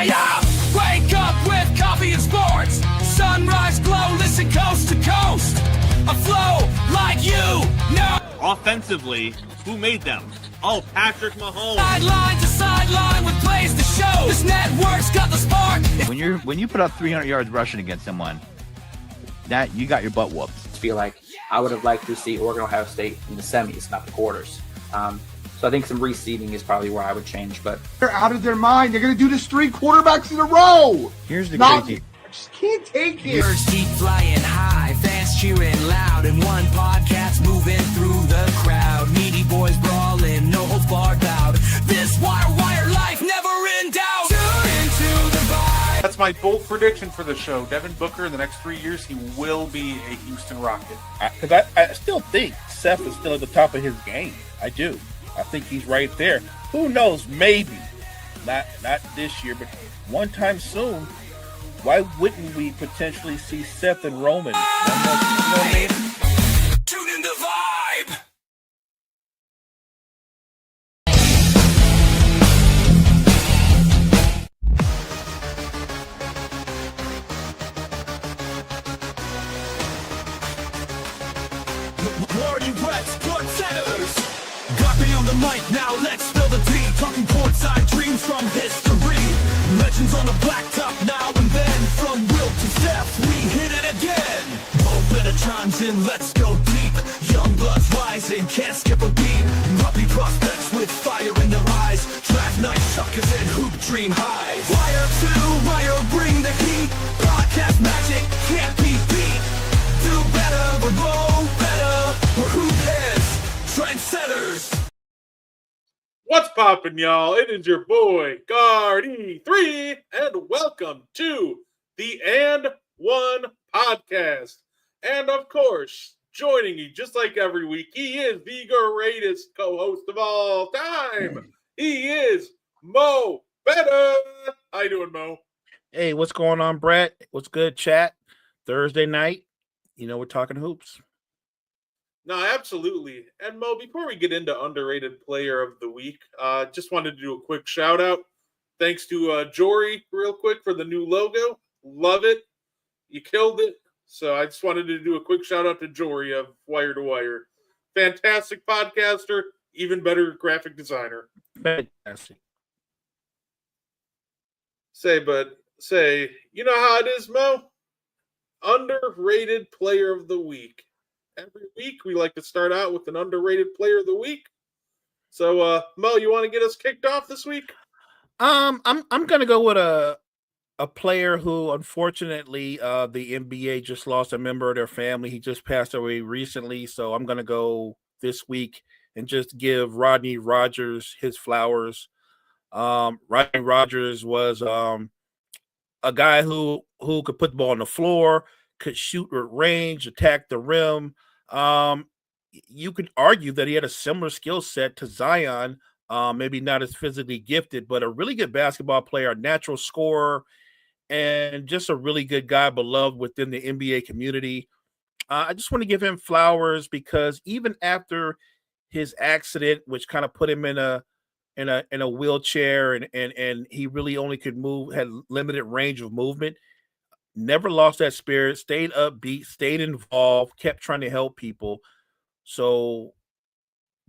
Yeah. Wake up with coffee and sports. Sunrise glow, listen coast to coast. A flow like you know. Offensively, who made them? Oh, Patrick Mahomes. Sideline to sideline with plays to show. This network's got the spark. When you put up 300 yards rushing against someone, that you got your butt whooped. I feel like I would have liked to see Oregon Ohio State in the semis, not the quarters. So I think some reseeding is probably where I would change. But they're out of their mind. They're going to do this 3 quarterbacks in a row. Here's the crazy. I just can't take it. Birds keep flying high, fans cheering loud, and one podcast moving through the crowd. Needy boys brawling, no holds barred loud. This wire life never in doubt. Tune into the vibe. That's my bold prediction for the show. Devin Booker, in the next 3 years, he will be a Houston Rocket. Because I still think Seth is still at the top of his game. I do. I think he's right there. Who knows? Maybe not this year, but one time soon. Why wouldn't we potentially see Seth and Roman? One more, you know what I mean? Tune in the vibe. Warning Reds, good centers. Got me on the mic, now let's spill the tea. Talking courtside dreams from history. Legends on the blacktop now and then. From Wilt to Steph, we hit it again. Open chimes in, let's go deep. Young bloods rising, can't skip a beat. Puppy prospects with fire in their eyes. Draft night suckers and hoop dream highs. Wire to wire, bring the heat. Broadcast magic can't be beat. Do better, we're low better. We're who cares? Trendsetters. What's poppin', y'all? It is your boy, Gardi3, and welcome to the And One Podcast. And of course, joining you just like every week, he is the greatest co-host of all time. He is Mo Better. How you doing, Mo? Hey, what's going on, Brett? What's good, chat? Thursday night, we're talking hoops. No, absolutely. And Mo, before we get into underrated player of the week, just wanted to do a quick shout out. Thanks to Jory real quick for the new logo. Love it. You killed it. So I just wanted to do a quick shout out to Jory of Wire to Wire. Fantastic podcaster, even better graphic designer. Fantastic. Say, you know how it is, Mo? Underrated player of the week. Every week, we like to start out with an underrated player of the week. So, Mo, you want to get us kicked off this week? I'm gonna go with a player who, unfortunately, the NBA just lost a member of their family. He just passed away recently, so I'm gonna go this week and just give Rodney Rogers his flowers. Rodney Rogers was a guy who could put the ball on the floor, could shoot at range, attack the rim. You could argue that he had a similar skill set to Zion, maybe not as physically gifted, but a really good basketball player, a natural scorer, and just a really good guy, beloved within the NBA community. I just want to give him flowers because even after his accident, which kind of put him in a wheelchair and he really only could move, had limited range of movement, never lost that spirit, stayed upbeat, stayed involved, kept trying to help people. So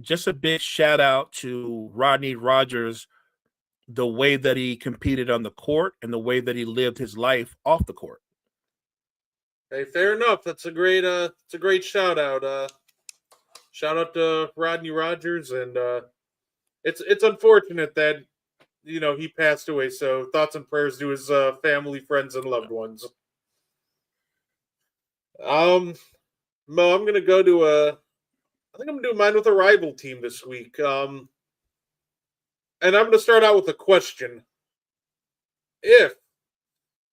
just a big shout out to Rodney Rogers, the way that he competed on the court and the way that he lived his life off the court. Hey, fair enough. That's a great shout out. Shout out to Rodney Rogers, and it's unfortunate that he passed away. So thoughts and prayers to his family, friends, and loved ones. Mo, I'm gonna go to I think I'm gonna do mine with a rival team this week. And I'm gonna start out with a question. If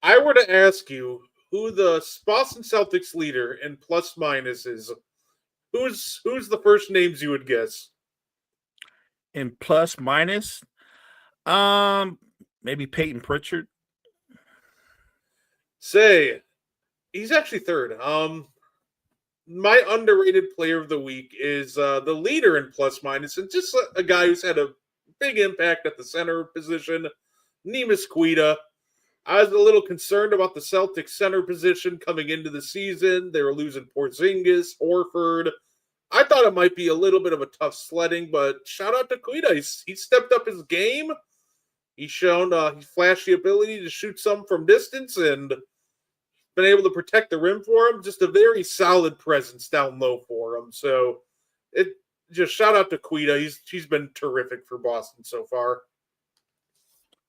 I were to ask you who the Boston Celtics leader in plus minus is, who's the first names you would guess? In plus minus, maybe Peyton Pritchard. Say, He's actually third. My underrated player of the week is the leader in plus minus, and just a guy who's had a big impact at the center position, Neemias Queta. I was a little concerned about the Celtics center position coming into the season. They were losing Porzingis, Horford. I thought it might be a little bit of a tough sledding, but shout out to Queta. He stepped up his game. He's shown he flashed the ability to shoot some from distance and been able to protect the rim for him. Just a very solid presence down low for him. So it just shout out to Queta. He's been terrific for Boston so far.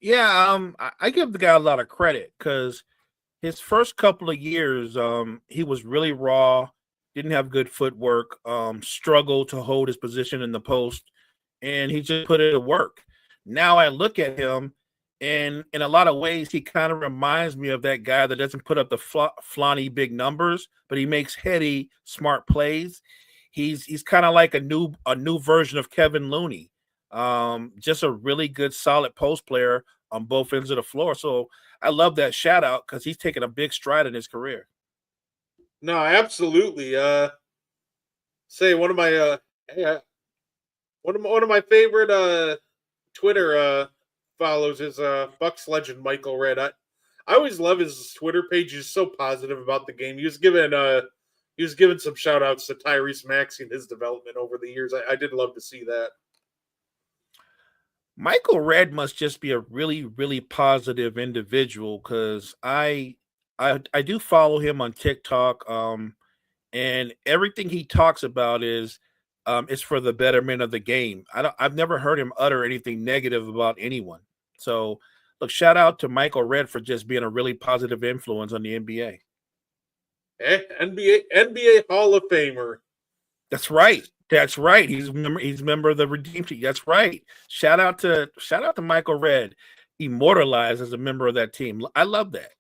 Yeah, I give the guy a lot of credit because his first couple of years, he was really raw, didn't have good footwork, struggled to hold his position in the post, and he just put it to work. Now I look at him, and in a lot of ways, he kind of reminds me of that guy that doesn't put up the flaunty big numbers, but he makes heady, smart plays. He's kind of like a new version of Kevin Looney. Just a really good, solid post player on both ends of the floor. So I love that shout out because he's taken a big stride in his career. No, absolutely. Say one of my one of my favorite Twitter follows is Bucks legend Michael Redd. I always love his Twitter page. He's so positive about the game. He was given some shout outs to Tyrese Maxey and his development over the years. I did love to see that. Michael Redd must just be a really, really positive individual because I do follow him on TikTok. And everything he talks about is for the betterment of the game. I've never heard him utter anything negative about anyone. So look, shout out to Michael Redd for just being a really positive influence on the NBA. NBA Hall of Famer. That's right. That's right. He's a member of the Redeem Team. That's right. Shout out to Michael Redd, immortalized as a member of that team. I love that.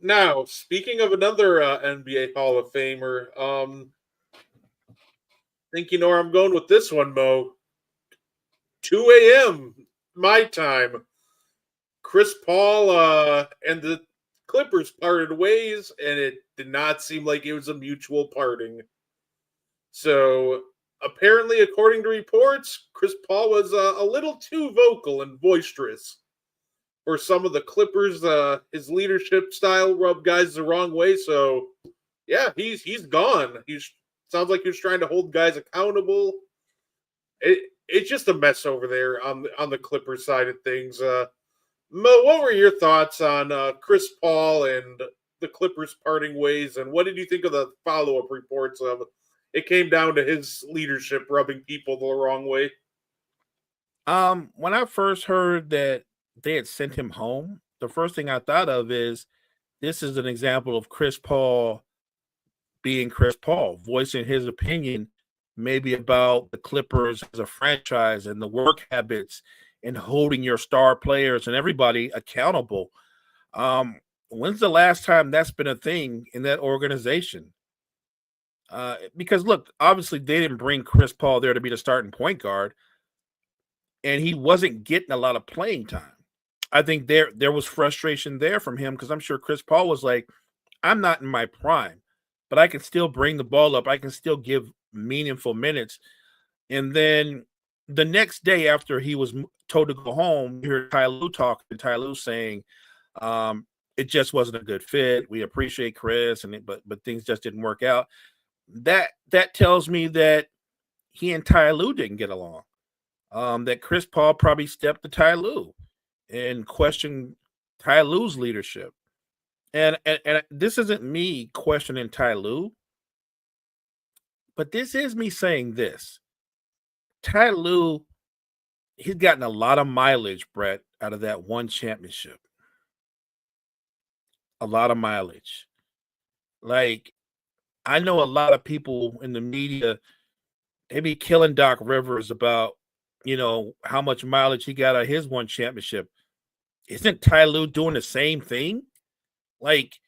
Now, speaking of another NBA Hall of Famer, think you know where I'm going with this one, Mo. 2 a.m. my time. Chris Paul and the Clippers parted ways, and it did not seem like it was a mutual parting. So, apparently, according to reports, Chris Paul was a little too vocal and boisterous for some of the Clippers. His leadership style rubbed guys the wrong way. So, yeah, he's gone. Sounds like he was trying to hold guys accountable. It's just a mess over there on the Clippers side of things. Mo, what were your thoughts on Chris Paul and the Clippers parting ways, and what did you think of the follow-up reports of it came down to his leadership rubbing people the wrong way? When I first heard that they had sent him home, the first thing I thought of is this is an example of Chris Paul being Chris Paul, voicing his opinion maybe about the Clippers as a franchise and the work habits and holding your star players and everybody accountable. When's the last time that's been a thing in that organization? Because look, obviously they didn't bring Chris Paul there to be the starting point guard, and he wasn't getting a lot of playing time. I think there was frustration there from him because I'm sure Chris Paul was like, I'm not in my prime, but I can still bring the ball up. I can still give meaningful minutes. And then the next day after he was told to go home, you heard Ty Lue talking, Ty Lue saying, it just wasn't a good fit. We appreciate Chris, but things just didn't work out. That tells me that he and Ty Lue didn't get along. That Chris Paul probably stepped to Ty Lue and questioned Ty Lue's leadership. And this isn't me questioning Ty Lue, but this is me saying this. Ty Lue, he's gotten a lot of mileage, Brett, out of that one championship. A lot of mileage. Like, I know a lot of people in the media, they be killing Doc Rivers about, how much mileage he got out of his one championship. Isn't Ty Lue doing the same thing? Like,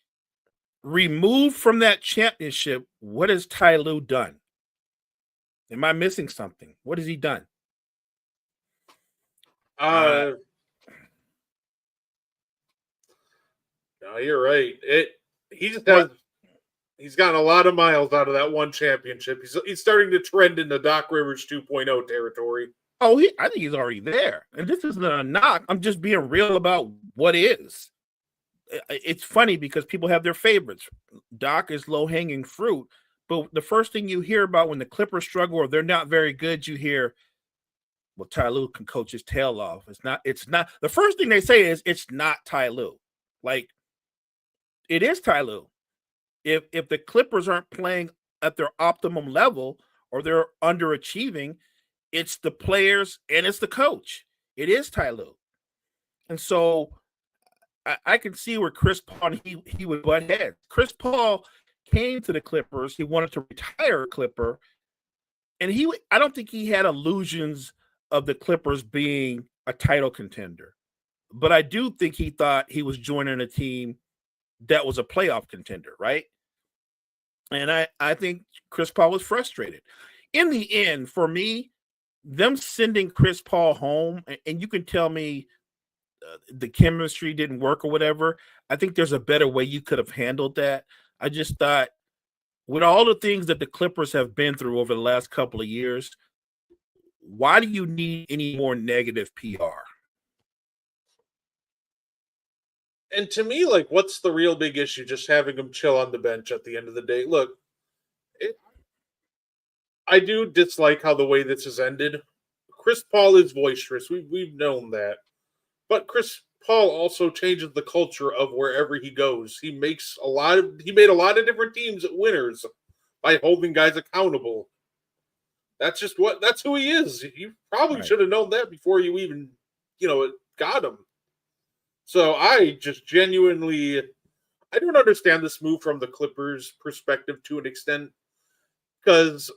removed from that championship, what has Ty Lue done? Am I missing something? What has he done? No, you're right. he just has. He's gotten a lot of miles out of that one championship. He's starting to trend into Doc Rivers 2.0 territory. Oh, I think he's already there. And this isn't a knock. I'm just being real about what is. It's funny because people have their favorites. Doc is low-hanging fruit. But the first thing you hear about when the Clippers struggle or they're not very good, you hear, well, Ty Lue can coach his tail off. It's not. The first thing they say is it's not Ty Lue. Like, it is Ty Lue. If the Clippers aren't playing at their optimum level or they're underachieving, it's the players and it's the coach. It is Ty Lue. And so I can see where Chris Paul, he would butt heads. Chris Paul came to the Clippers. He wanted to retire a Clipper. And I don't think he had illusions of the Clippers being a title contender. But I do think he thought he was joining a team that was a playoff contender, right? And I think Chris Paul was frustrated. In the end, for me, them sending Chris Paul home, and you can tell me the chemistry didn't work or whatever, I think there's a better way you could have handled that. I just thought with all the things that the Clippers have been through over the last couple of years, why do you need any more negative PR? And to me, like, what's the real big issue? Just having him chill on the bench at the end of the day. Look, I do dislike how the way this has ended. Chris Paul is boisterous. We've known that. But Chris Paul also changes the culture of wherever he goes. He made a lot of different teams winners by holding guys accountable. That's who he is. You probably should have known that before you even, got him. So I just genuinely, I don't understand this move from the Clippers' perspective to an extent. Because,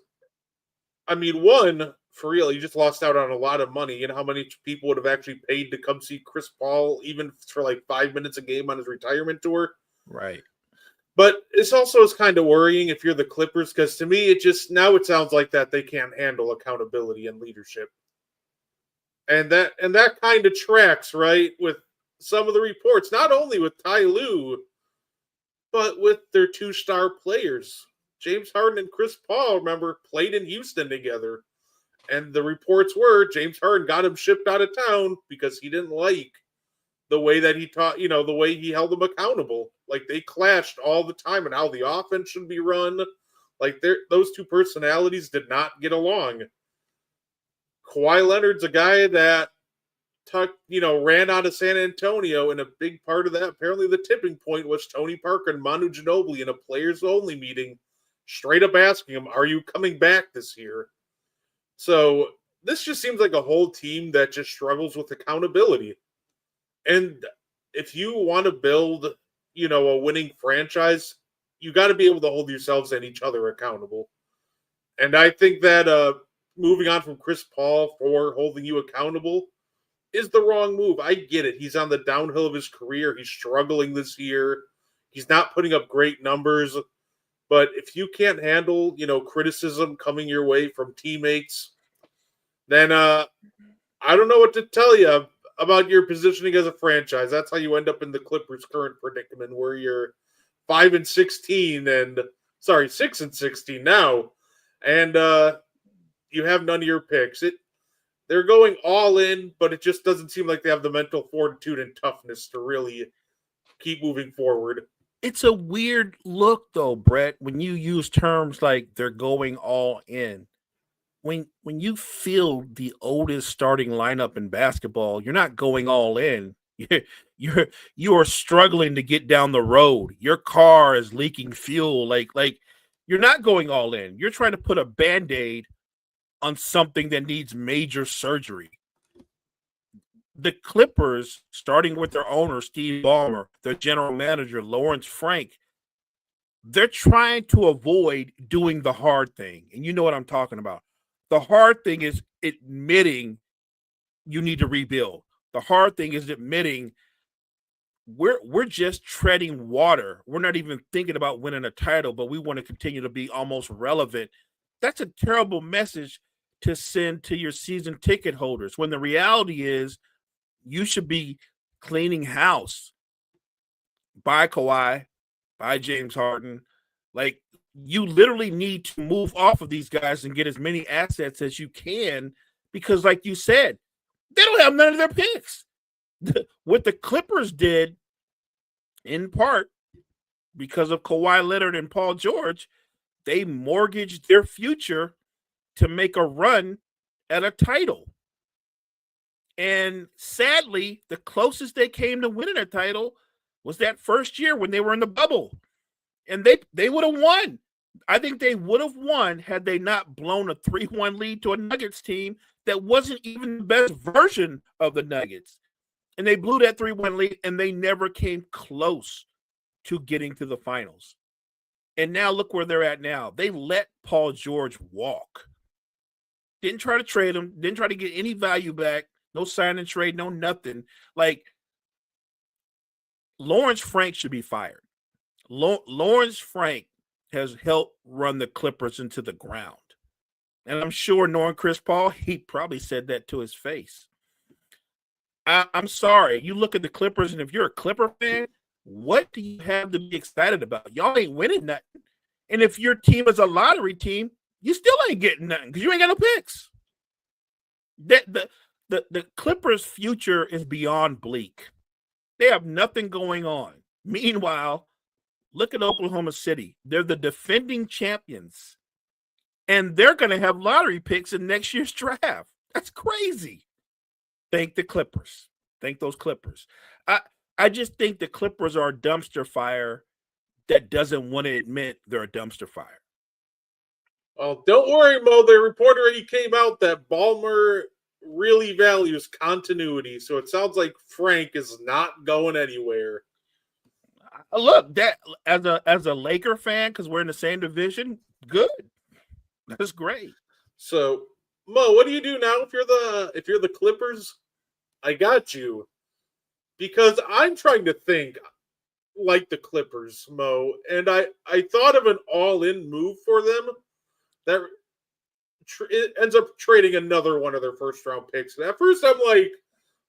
I mean, one, for real, he just lost out on a lot of money. You know how many people would have actually paid to come see Chris Paul, even for like 5 minutes a game on his retirement tour? Right. But this also is kind of worrying if you're the Clippers, because to me, it sounds like that they can't handle accountability and leadership. And that kind of tracks, right, with some of the reports, not only with Ty Lue, but with their two-star players. James Harden and Chris Paul, remember, played in Houston together. And the reports were James Harden got him shipped out of town because he didn't like the way that he taught, the way he held them accountable. Like, they clashed all the time and how the offense should be run. Like, those two personalities did not get along. Kawhi Leonard's a guy that ran out of San Antonio, and a big part of that, apparently the tipping point, was Tony Parker and Manu Ginobili in a players-only meeting, straight up asking him, are you coming back this year? So this just seems like a whole team that just struggles with accountability. And if you want to build, a winning franchise, you got to be able to hold yourselves and each other accountable. And I think that moving on from Chris Paul for holding you accountable is the wrong move. I get it. He's on the downhill of his career. He's struggling this year. He's not putting up great numbers. But if you can't handle, criticism coming your way from teammates, then I don't know what to tell you about your positioning as a franchise. That's how you end up in the Clippers' current predicament, where you're 5-16 and 6-16 now, and you have none of your picks. They're going all in, but it just doesn't seem like they have the mental fortitude and toughness to really keep moving forward. It's a weird look, though, Brett, when you use terms like they're going all in. When you field the oldest starting lineup in basketball, you're not going all in. You are struggling to get down the road. Your car is leaking fuel. Like you're not going all in. You're trying to put a Band-Aid on something that needs major surgery. The Clippers, starting with their owner, Steve Ballmer, their general manager, Lawrence Frank, they're trying to avoid doing the hard thing. And you know what I'm talking about. The hard thing is admitting you need to rebuild. The hard thing is admitting we're just treading water. We're not even thinking about winning a title, but we want to continue to be almost relevant. That's a terrible message to send to your season ticket holders, when the reality is you should be cleaning house. Buy Kawhi, by James Harden. Like, you literally need to move off of these guys and get as many assets as you can because, like you said, they don't have none of their picks. What the Clippers did, in part because of Kawhi Leonard and Paul George, they mortgaged their future to make a run at a title. And sadly, the closest they came to winning a title was that first year when they were in the bubble. And they would have won. I think they would have won had they not blown a 3-1 lead to a Nuggets team that wasn't even the best version of the Nuggets. And they blew that 3-1 lead, and they never came close to getting to the finals. And now look where they're at now. They let Paul George walk. Didn't try to trade him. Didn't try to get any value back. No sign and trade, no nothing. Like, Lawrence Frank should be fired. Lawrence Frank has helped run the Clippers into the ground. And I'm sure knowing Chris Paul, he probably said that to his face. I'm sorry. You look at the Clippers, and if you're a Clipper fan, what do you have to be excited about? Y'all ain't winning nothing. And if your team is a lottery team, you still ain't getting nothing because you ain't got no picks. The Clippers' future is beyond bleak. They have nothing going on. Meanwhile, look at Oklahoma City. They're the defending champions. And they're going to have lottery picks in next year's draft. That's crazy. Thank the Clippers. Thank those Clippers. I just think the Clippers are a dumpster fire that doesn't want to admit they're a dumpster fire. Oh, don't worry, Mo. The report already came out that Ballmer really values continuity. So it sounds like Frank is not going anywhere. Look, that as a Laker fan, because we're in the same division, good. That's great. So, Mo, what do you do now if you're the Clippers? I got you. Because I'm trying to think like the Clippers, Mo, and I thought of an all-in move for them that it ends up trading another one of their first-round picks. And at first I'm like,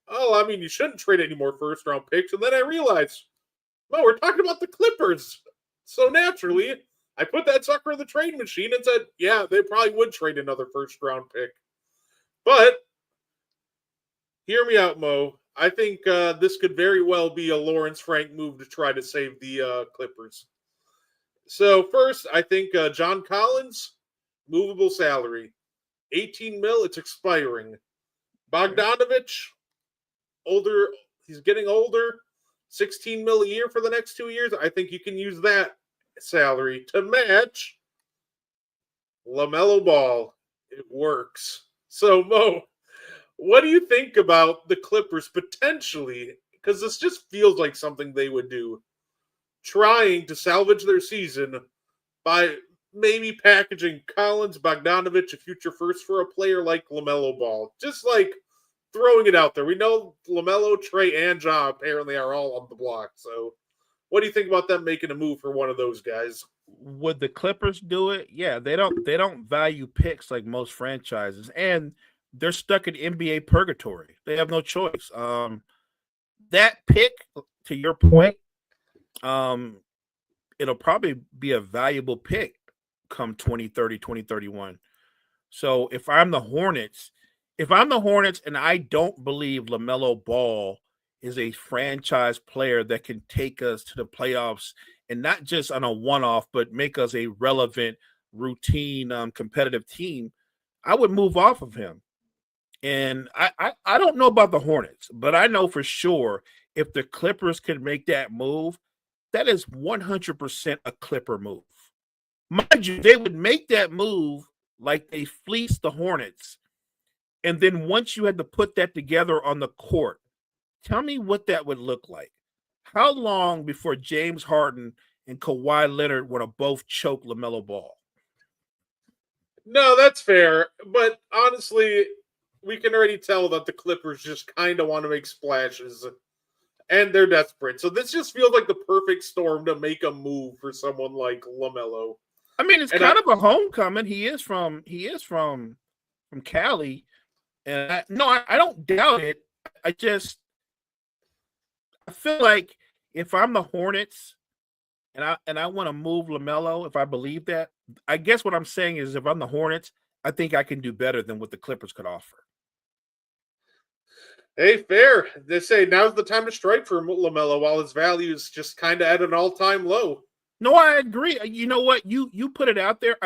oh, I mean, you shouldn't trade any more first-round picks. And then I realized, Mo, we're talking about the Clippers. So naturally, I put that sucker in the trade machine and said, yeah, they probably would trade another first-round pick. But hear me out, Mo. I think this could very well be a Lawrence Frank move to try to save the Clippers. So first, I think John Collins, movable salary, $18 million. It's expiring. Bogdanovich, older. He's getting older. $16 million a year for the next 2 years. I think you can use that salary to match LaMelo Ball. It works. So Mo, what do you think about the Clippers potentially, because this just feels like something they would do, trying to salvage their season by maybe packaging Collins, Bogdanovich, a future first for a player like LaMelo Ball? Just like throwing it out there. We know LaMelo, Trey, and Ja apparently are all on the block. So what do you think about them making a move for one of those guys? Would the Clippers do it? Yeah, they don't value picks like most franchises. And they're stuck in NBA purgatory. They have no choice. That pick, to your point, it'll probably be a valuable pick come 2030, 2031. So if I'm the Hornets and I don't believe LaMelo Ball is a franchise player that can take us to the playoffs and not just on a one-off, but make us a relevant, routine, competitive team, I would move off of him. And I don't know about the Hornets, but I know for sure if the Clippers could make that move, that is 100% a Clipper move. Mind you, they would make that move like they fleeced the Hornets. And then once you had to put that together on the court, tell me what that would look like. How long before James Harden and Kawhi Leonard would have both choked LaMelo Ball? No, that's fair. But honestly, we can already tell that the Clippers just kind of want to make splashes, and they're desperate. So this just feels like the perfect storm to make a move for someone like LaMelo. I mean, it's kind of a homecoming. He is from Cali, and I don't doubt it. I feel like if I'm the Hornets, and I want to move LaMelo if I believe that. I guess what I'm saying is if I'm the Hornets, I think I can do better than what the Clippers could offer. Hey, fair. They say now's the time to strike for LaMelo while his value is just kind of at an all-time low. No, I agree. You know what? You put it out there.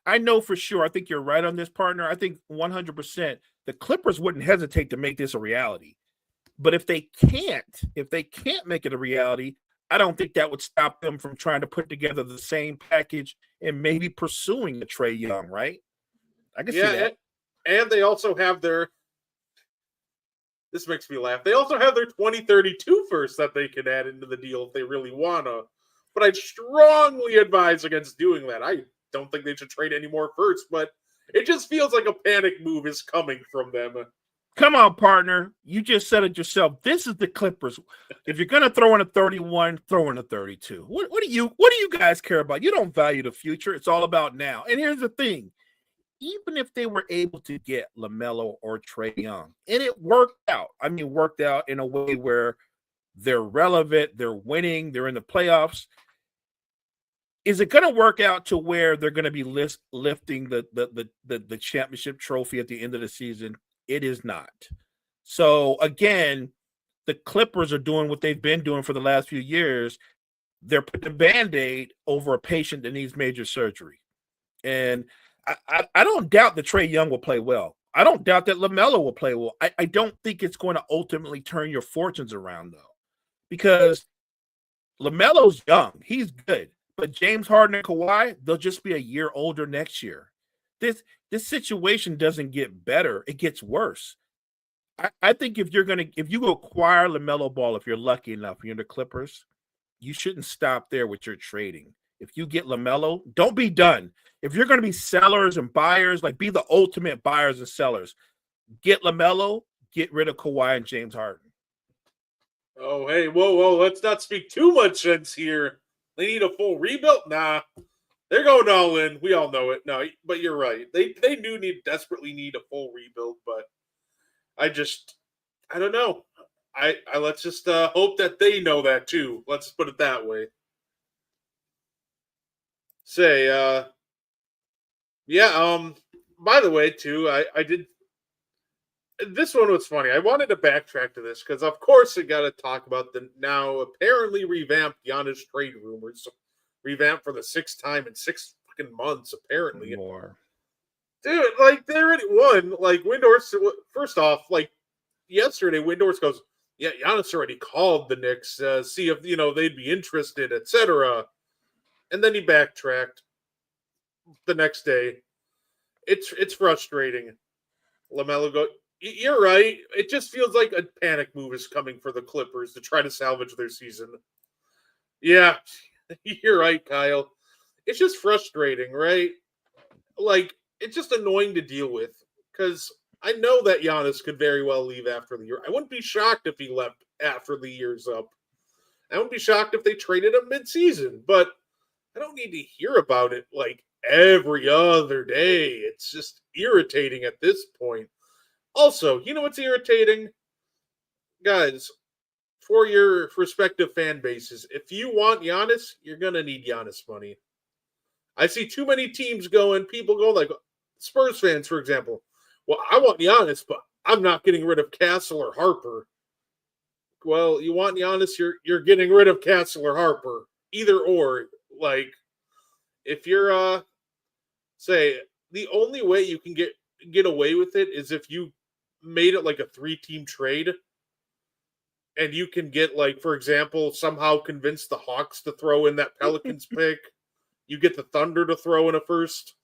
I know for sure. I think you're right on this, partner. I think 100% the Clippers wouldn't hesitate to make this a reality. But if they can't make it a reality, I don't think that would stop them from trying to put together the same package and maybe pursuing the Trae Young, right? I can see that. And they also have their. This makes me laugh. They also have their 2032 first that they can add into the deal if they really wanna. But I'd strongly advise against doing that. I don't think they should trade any more first, but it just feels like a panic move is coming from them. Come on, partner. You just said it yourself. This is the Clippers. If you're gonna throw in a 31, throw in a 32. What do you guys care about? You don't value the future. It's all about now. And here's the thing. Even if they were able to get LaMelo or Trae Young, and it worked out. I mean, worked out in a way where they're relevant, they're winning, they're in the playoffs. Is it going to work out to where they're going to be lifting the championship trophy at the end of the season? It is not. So again, the Clippers are doing what they've been doing for the last few years. They're putting a Band-Aid over a patient that needs major surgery. And I don't doubt that Trae Young will play well. I don't doubt that LaMelo will play well. I don't think it's going to ultimately turn your fortunes around, though, because LaMelo's young. He's good. But James Harden and Kawhi, they'll just be a year older next year. This situation doesn't get better. It gets worse. I think if you acquire LaMelo Ball, if you're lucky enough, you're the Clippers, you shouldn't stop there with your trading. If you get LaMelo, don't be done. If you're going to be sellers and buyers, like be the ultimate buyers and sellers. Get LaMelo, get rid of Kawhi and James Harden. Oh, hey, whoa, let's not speak too much sense here. They need a full rebuild? Nah. They're going all in. We all know it. No, but you're right. They desperately need a full rebuild, but I don't know. I let's just hope that they know that too. Let's put it that way. By the way, too, I did. This one was funny. I wanted to backtrack to this because, of course, I got to talk about the now apparently revamped Giannis trade rumors. Revamped for the 6th time in 6 fucking months, apparently. More. Dude, like, they already won. Like, Windhorst, first off, like, yesterday, Windhorst goes, yeah, Giannis already called the Knicks, see if, they'd be interested, etc. And then he backtracked the next day. It's frustrating. LaMelo goes, you're right. It just feels like a panic move is coming for the Clippers to try to salvage their season. Yeah, you're right, Kyle. It's just frustrating, right? Like, it's just annoying to deal with because I know that Giannis could very well leave after the year. I wouldn't be shocked if he left after the year's up. I wouldn't be shocked if they traded him mid-season, but I don't need to hear about it like every other day. It's just irritating at this point. Also, you know what's irritating? Guys, for your respective fan bases, if you want Giannis, you're going to need Giannis money. I see too many teams people going like Spurs fans, for example. Well, I want Giannis, but I'm not getting rid of Castle or Harper. Well, you want Giannis, you're getting rid of Castle or Harper. Either or. Like, if you're, say, the only way you can get away with it is if you made it like a 3-team trade and you can get, like, for example, somehow convince the Hawks to throw in that Pelicans pick. You get the Thunder to throw in a first,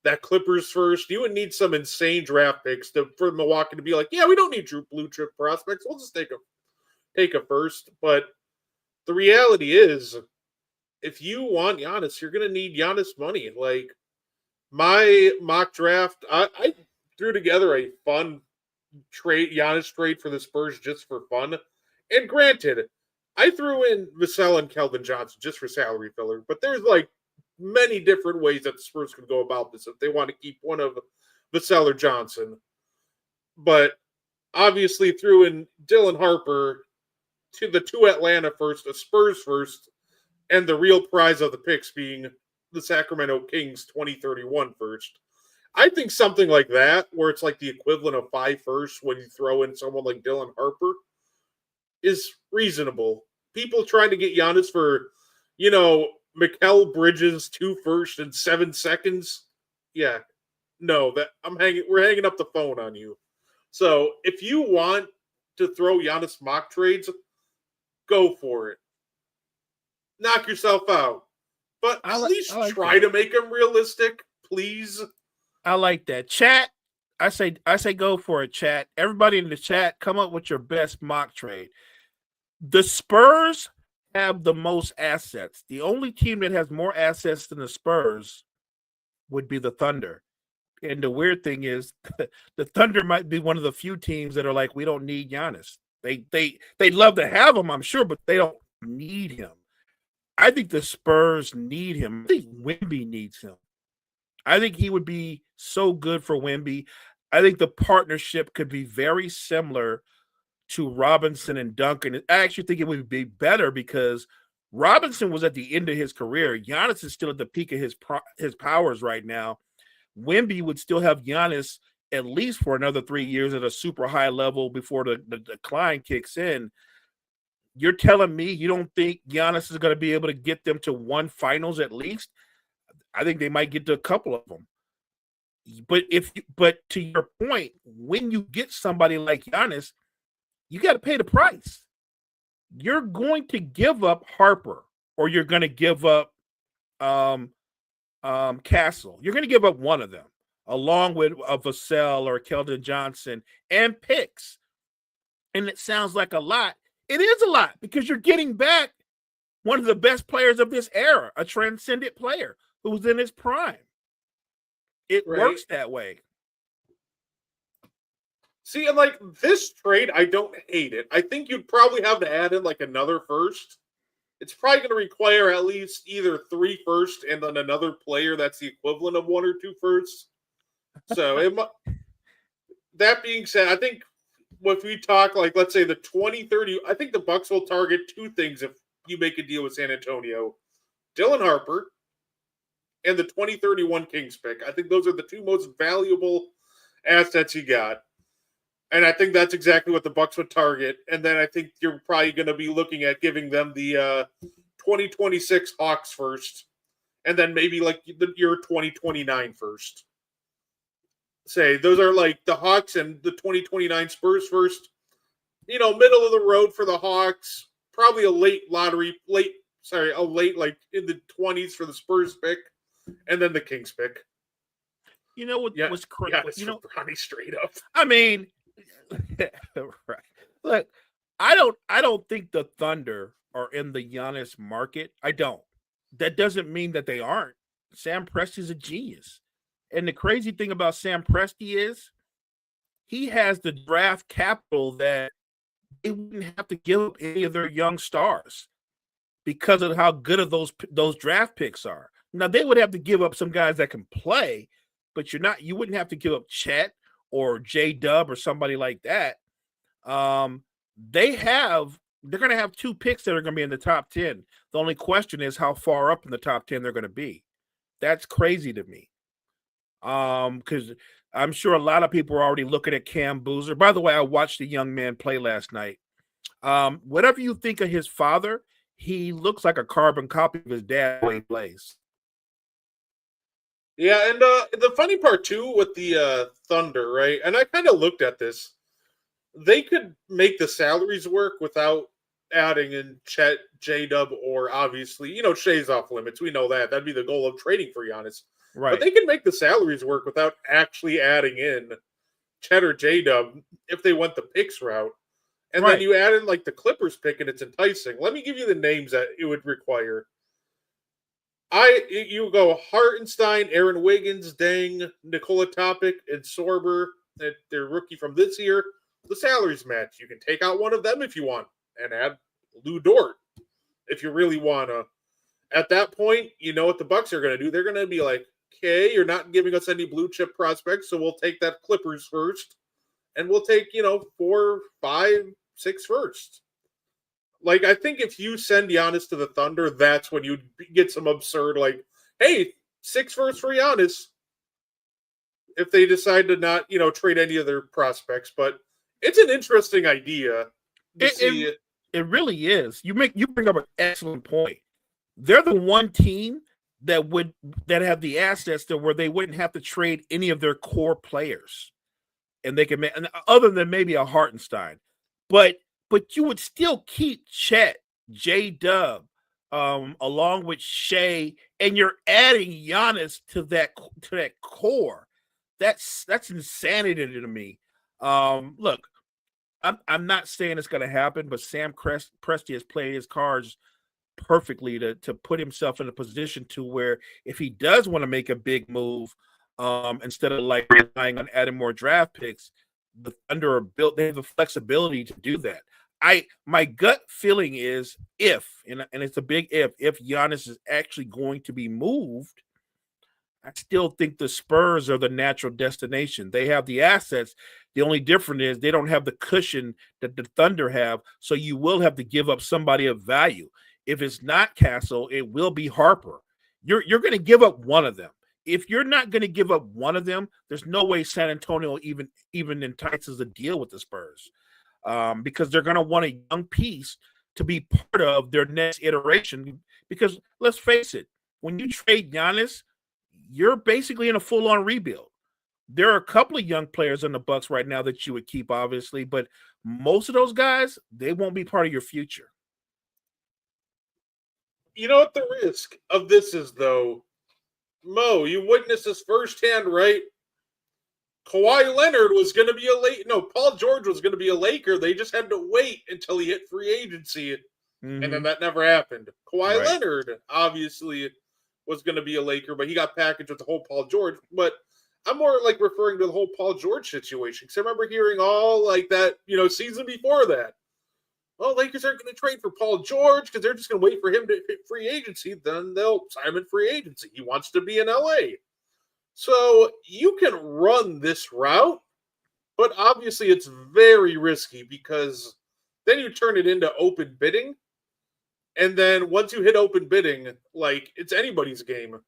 that Clippers first. You would need some insane draft picks for Milwaukee to be like, yeah, we don't need blue chip prospects. We'll just take a first. But the reality is, if you want Giannis, you're going to need Giannis money. Like, my mock draft, I threw together a fun Giannis trade for the Spurs just for fun. And granted, I threw in Vassell and Keldon Johnson just for salary filler. But there's, like, many different ways that the Spurs could go about this if they want to keep one of Vassell or Johnson. But obviously threw in Dylan Harper to the 2 Atlanta first, a Spurs first, and the real prize of the picks being the Sacramento Kings 2031 first. I think something like that, where it's like the equivalent of 5 firsts when you throw in someone like Dylan Harper, is reasonable. People trying to get Giannis for, Mikal Bridges 2 firsts in 7 seconds. Yeah, no, we're hanging up the phone on you. So if you want to throw Giannis mock trades, go for it. Knock yourself out. But at least try to make them realistic, please. I like that. Chat, I say go for it, chat. Everybody in the chat, come up with your best mock trade. The Spurs have the most assets. The only team that has more assets than the Spurs would be the Thunder. And the weird thing is the Thunder might be one of the few teams that are like, we don't need Giannis. They'd love to have him, I'm sure, but they don't need him. I think the Spurs need him. I think Wemby needs him. I think he would be so good for Wemby. I think the partnership could be very similar to Robinson and Duncan. I actually think it would be better because Robinson was at the end of his career. Giannis is still at the peak of his powers right now. Wemby would still have Giannis at least for another 3 years at a super high level before the decline kicks in. You're telling me you don't think Giannis is going to be able to get them to one finals at least? I think they might get to a couple of them. But to your point, when you get somebody like Giannis, you got to pay the price. You're going to give up Harper, or you're going to give up Castle. You're going to give up one of them, along with a Vassell or Keldon Johnson and picks. And it sounds like a lot. It is a lot because you're getting back one of the best players of this era, a transcendent player who's in his prime. It works that way. See, and like this trade, I don't hate it. I think you'd probably have to add in like another first. It's probably going to require at least either 3 firsts and then another player that's the equivalent of 1 or 2 firsts. So that being said, I think if we talk like, let's say the 2030, I think the Bucks will target 2 things if you make a deal with San Antonio: Dylan Harper and the 2031 Kings pick. I think those are the 2 most valuable assets you got. And I think that's exactly what the Bucks would target. And then I think you're probably going to be looking at giving them the 2026 Hawks first, and then maybe like your 2029 first. Say those are like the Hawks and the 2029 Spurs first. Middle of the road for the Hawks. Probably a late like in the 20s for the Spurs pick, and then the Kings pick. You know what was crazy? Ronnie straight up. I mean, right. Look, I don't think the Thunder are in the Giannis market. I don't. That doesn't mean that they aren't. Sam Presti's a genius. And the crazy thing about Sam Presti is he has the draft capital that they wouldn't have to give up any of their young stars because of how good of those draft picks are. Now, they would have to give up some guys that can play, but you wouldn't have to give up Chet or J-Dub or somebody like that. They're going to have 2 picks that are going to be in the top 10. The only question is how far up in the top 10 they're going to be. That's crazy to me. Because I'm sure a lot of people are already looking at Cam Boozer. By the way, I watched the young man play last night. Whatever you think of his father, he looks like a carbon copy of his dad when he plays. Yeah, and the funny part too with the Thunder, right? And I kind of looked at this. They could make the salaries work without adding in Chet, J-Dub, or obviously, Shea's off limits. We know that. That'd be the goal of trading for Giannis. Right. But they can make the salaries work without actually adding in Chet or J-Dub if they went the picks route. And then you add in like the Clippers pick and it's enticing. Let me give you the names that it would require. You go Hartenstein, Aaron Wiggins, Deng, Nikola Topic, and Sorber. They're rookie from this year. The salaries match. You can take out one of them if you want and add Lou Dort if you really want to. At that point, you know what the Bucks are going to do. They're going to be like, okay, you're not giving us any blue chip prospects, so we'll take that Clippers first, and we'll take, 4, 5, 6 first. Like, I think if you send Giannis to the Thunder, that's when you get some absurd, like, hey, 6 firsts for Giannis. If they decide to not, trade any of their prospects. But it's an interesting idea to see it. It really is. You bring up an excellent point. They're the one team that have the assets to where they wouldn't have to trade any of their core players, and they can make, other than maybe a Hartenstein, but you would still keep Chet, J-Dub, along with Shea, and you're adding Giannis to that core. That's insanity to me. Look, I'm not saying it's going to happen, but Sam Presti has played his cards perfectly to put himself in a position to where if he does want to make a big move, instead of like relying on adding more draft picks, the Thunder are built. They have the flexibility to do that. My gut feeling is and it's a big if Giannis is actually going to be moved, I still think the Spurs are the natural destination. They have the assets. The only difference is they don't have the cushion that the Thunder have, so you will have to give up somebody of value. If it's not Castle, it will be Harper. You're going to give up one of them. If you're not going to give up one of them, there's no way San Antonio even entices a deal with the Spurs, because they're going to want a young piece to be part of their next iteration. Because let's face it, when you trade Giannis, you're basically in a full-on rebuild. There are a couple of young players in the Bucks right now that you would keep, obviously, but most of those guys, they won't be part of your future. You know what the risk of this is, though? Mo, you witnessed this firsthand, right? Kawhi Leonard was going to be Paul George was going to be a Laker. They just had to wait until he hit free agency, and then that never happened. Kawhi Leonard, obviously, was going to be a Laker, but he got packaged with the whole Paul George. But I'm more like referring to the whole Paul George situation, because I remember hearing all like that, season before that. Oh, Lakers aren't going to trade for Paul George because they're just going to wait for him to hit free agency. Then they'll sign him in free agency. He wants to be in LA. So you can run this route, but obviously it's very risky because then you turn it into open bidding. And then once you hit open bidding, like, it's anybody's game.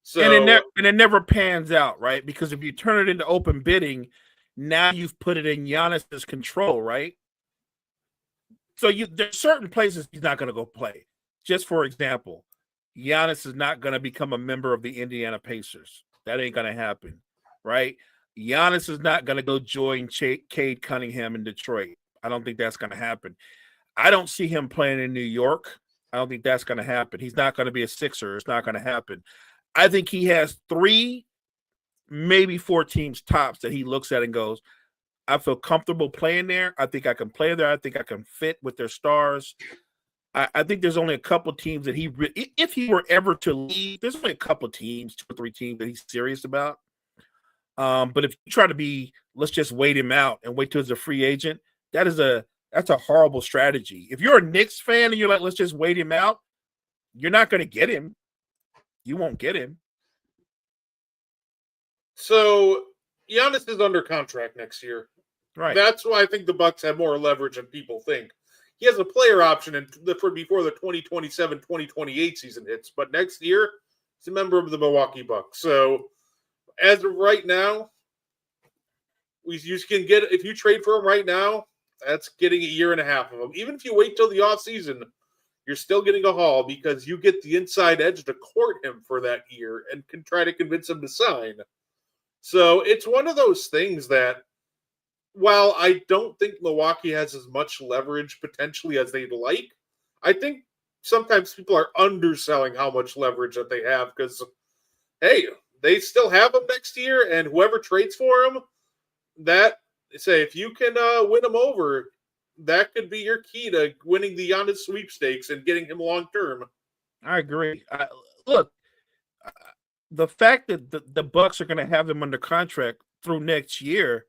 So and it never pans out, right? Because if you turn it into open bidding, now you've put it in Giannis's control, right? So there's certain places he's not going to go play. Just for example, Giannis is not going to become a member of the Indiana Pacers. That ain't going to happen, right? Giannis is not going to go join Cade Cunningham in Detroit. I don't think that's going to happen. I don't see him playing in New York. I don't think that's going to happen. He's not going to be a Sixer. It's not going to happen. I think he has 3, maybe 4 teams tops that he looks at and goes, I feel comfortable playing there. I think I can play there. I think I can fit with their stars. I think there's only a couple teams that if he were ever to leave, there's only a couple teams, 2 or 3 teams that he's serious about. But if you try to be, let's just wait him out and wait till he's a free agent, that's a horrible strategy. If you're a Knicks fan and you're like, let's just wait him out, you're not going to get him. You won't get him. So Giannis is under contract next year. Right. That's why I think the Bucks have more leverage than people think. He has a player option before the 2027-2028 season hits, but next year he's a member of the Milwaukee Bucks. So as of right now, you can get, if you trade for him right now, that's getting 1.5 years of him. Even if you wait till the offseason, you're still getting a haul because you get the inside edge to court him for that year and can try to convince him to sign. So it's one of those things that, while I don't think Milwaukee has as much leverage potentially as they'd like, I think sometimes people are underselling how much leverage that they have because, hey, they still have him next year, and whoever trades for him, if you can win him over, that could be your key to winning the Giannis sweepstakes and getting him long term. I agree. Look, the fact that the Bucks are going to have him under contract through next year,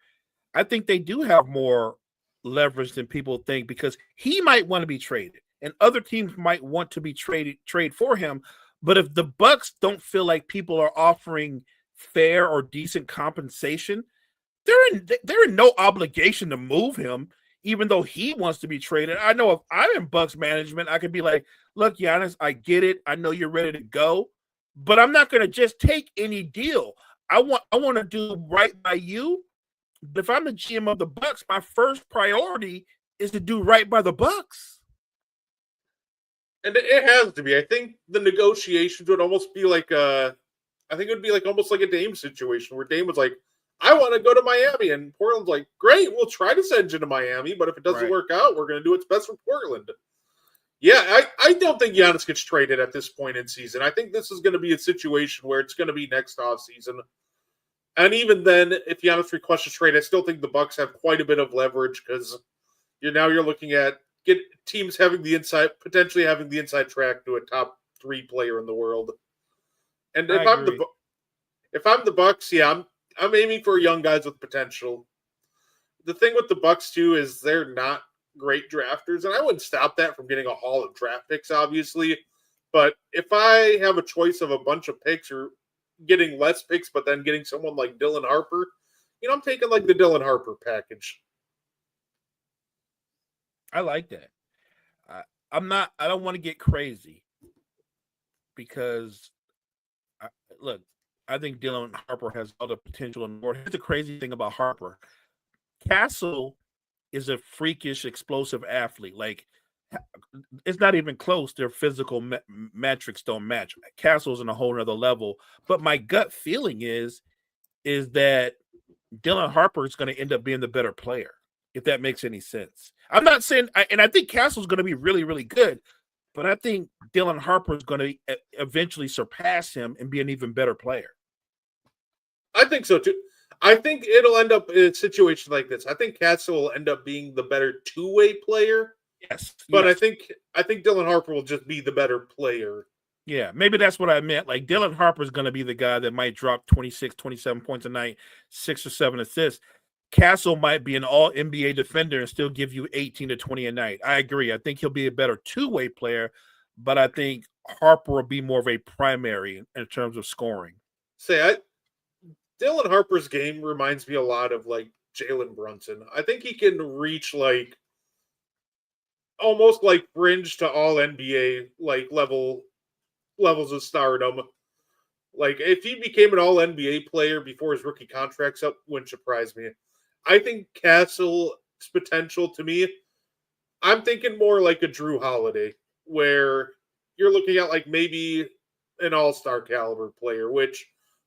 I think they do have more leverage than people think because he might want to be traded and other teams might want to be trade for him. But if the Bucks don't feel like people are offering fair or decent compensation, they're in no obligation to move him. even though he wants to be traded, I know if I'm in Bucks management, I could be like, look, Giannis, I get it. I know you're ready to go, but I'm not going to just take any deal. I want to do right by you. But if I'm the GM of the Bucks, my first priority is to do right by the Bucks. And it has to be. I think the negotiations would almost be like I think it would be like almost like a Dame situation where Dame was like, I want to go to Miami. And Portland's like, great, we'll try to send you to Miami, but if it doesn't work out, we're going to do what's best for Portland. Yeah, I don't think Giannis gets traded at this point in season. I think this is going to be a situation where it's going to be next offseason. And even then, if Giannis requests a trade, I still think the Bucks have quite a bit of leverage because you're looking at teams having potentially having the inside track to a top 3 player in the world. And if I'm the Bucks, yeah, I'm aiming for young guys with potential. The thing with the Bucks too is they're not great drafters, and I wouldn't stop that from getting a haul of draft picks, obviously. But if I have a choice of a bunch of picks or getting less picks, but then getting someone like Dylan Harper, I'm taking like the Dylan Harper package. I like that. I don't want to get crazy because I think Dylan Harper has all the potential in the world. Here's the crazy thing about Harper. Castle is a freakish, explosive athlete. Like, it's not even close. Their physical metrics don't match. Castle's in a whole other level. But my gut feeling is that Dylan Harper is going to end up being the better player, if that makes any sense. I'm not saying, and I think Castle's going to be really, really good, but I think Dylan Harper is going to eventually surpass him and be an even better player. I think so too. I think it'll end up in a situation like this. I think Castle will end up being the better two-way player. Yes. But yes. I think Dylan Harper will just be the better player. Yeah, maybe that's what I meant. Like, Dylan Harper is going to be the guy that might drop 26, 27 points a night, 6 or 7 assists. Castle might be an all-NBA defender and still give you 18 to 20 a night. I agree. I think he'll be a better two-way player, but I think Harper will be more of a primary in terms of scoring. Dylan Harper's game reminds me a lot of, like, Jalen Brunson. I think he can reach, like, almost like fringe to all-NBA, like, levels of stardom. Like, if he became an all-NBA player before his rookie contract's up, wouldn't surprise me. I think Castle's potential, to me, I'm thinking more like a Drew Holiday, where you're looking at, like, maybe an all-star caliber player, which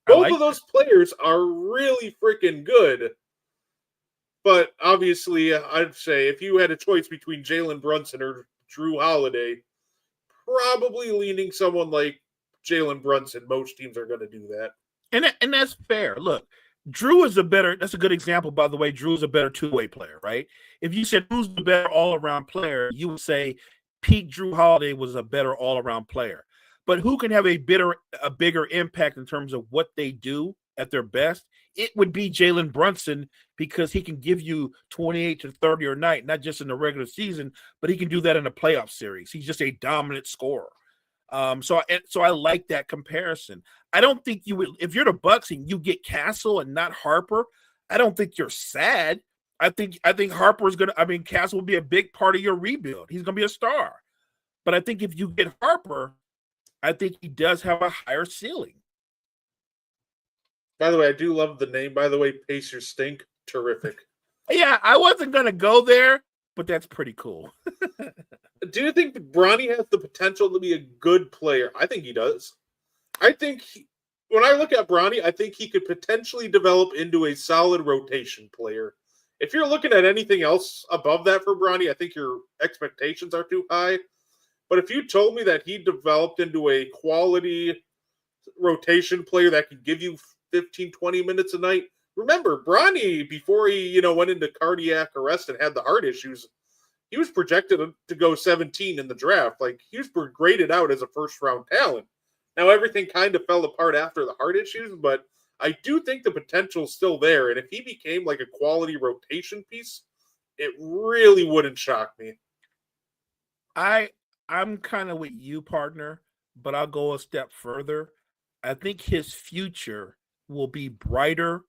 both of those players are really freaking good. But obviously, I'd say if you had a choice between Jalen Brunson or Drew Holiday, probably leaning someone like Jalen Brunson. Most teams are going to do that. And that's fair. Look, Drew is that's a good example, by the way. Drew is a better two-way player, right? If you said who's the better all-around player, you would say peak Drew Holiday was a better all-around player. But who can have a bigger impact in terms of what they do at their best? It would be Jalen Brunson, because he can give you 28 to 30 a night, not just in the regular season, but he can do that in a playoff series. He's just a dominant scorer. So I like that comparison. I don't think you would, if you're the Bucks and you get Castle and not Harper, I don't think you're sad. I think Harper is Castle will be a big part of your rebuild. He's going to be a star. But I think if you get Harper, I think he does have a higher ceiling. By the way, I do love the name. By the way, Pacers stink. Terrific. Yeah, I wasn't going to go there, but that's pretty cool. Do you think Bronny has the potential to be a good player? I think he does. I think when I look at Bronny, I think he could potentially develop into a solid rotation player. If you're looking at anything else above that for Bronny, I think your expectations are too high. But if you told me that he developed into a quality rotation player that could give you 15, 20 minutes a night, remember, Bronny, before he went into cardiac arrest and had the heart issues, he was projected to go 17 in the draft. Like, he was graded out as a first-round talent. Now, everything kind of fell apart after the heart issues, but I do think the potential's still there. And if he became like a quality rotation piece, it really wouldn't shock me. I'm kind of with you, partner, but I'll go a step further. I think his future will be brighter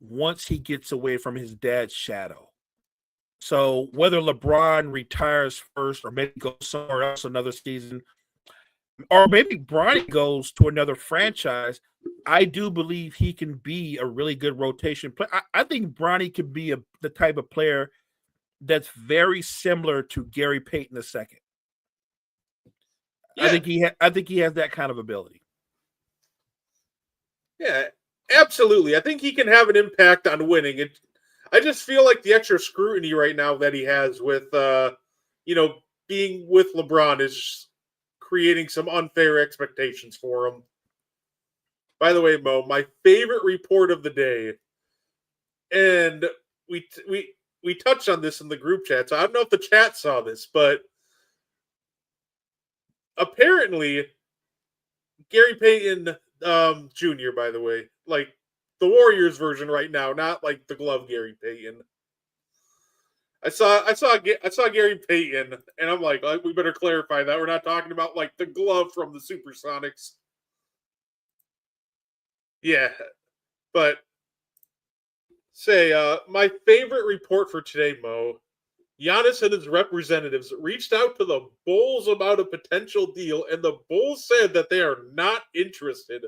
once he gets away from his dad's shadow. So whether LeBron retires first or maybe goes somewhere else another season, or maybe Bronny goes to another franchise, I do believe he can be a really good rotation player. I think Bronny can be the type of player that's very similar to Gary Payton II. Yeah. I think he has that kind of ability. Yeah, absolutely. I think he can have an impact on winning. I just feel like the extra scrutiny right now that he has with, being with LeBron is creating some unfair expectations for him. By the way, Mo, my favorite report of the day, and we touched on this in the group chat, so I don't know if the chat saw this, but apparently Gary Payton Jr., by the way, like the Warriors version right now, not like the glove Gary Payton. I saw Gary Payton, and I'm like, we better clarify that we're not talking about like the glove from the Supersonics. Yeah, but my favorite report for today, Mo. Giannis and his representatives reached out to the Bulls about a potential deal, and the Bulls said that they are not interested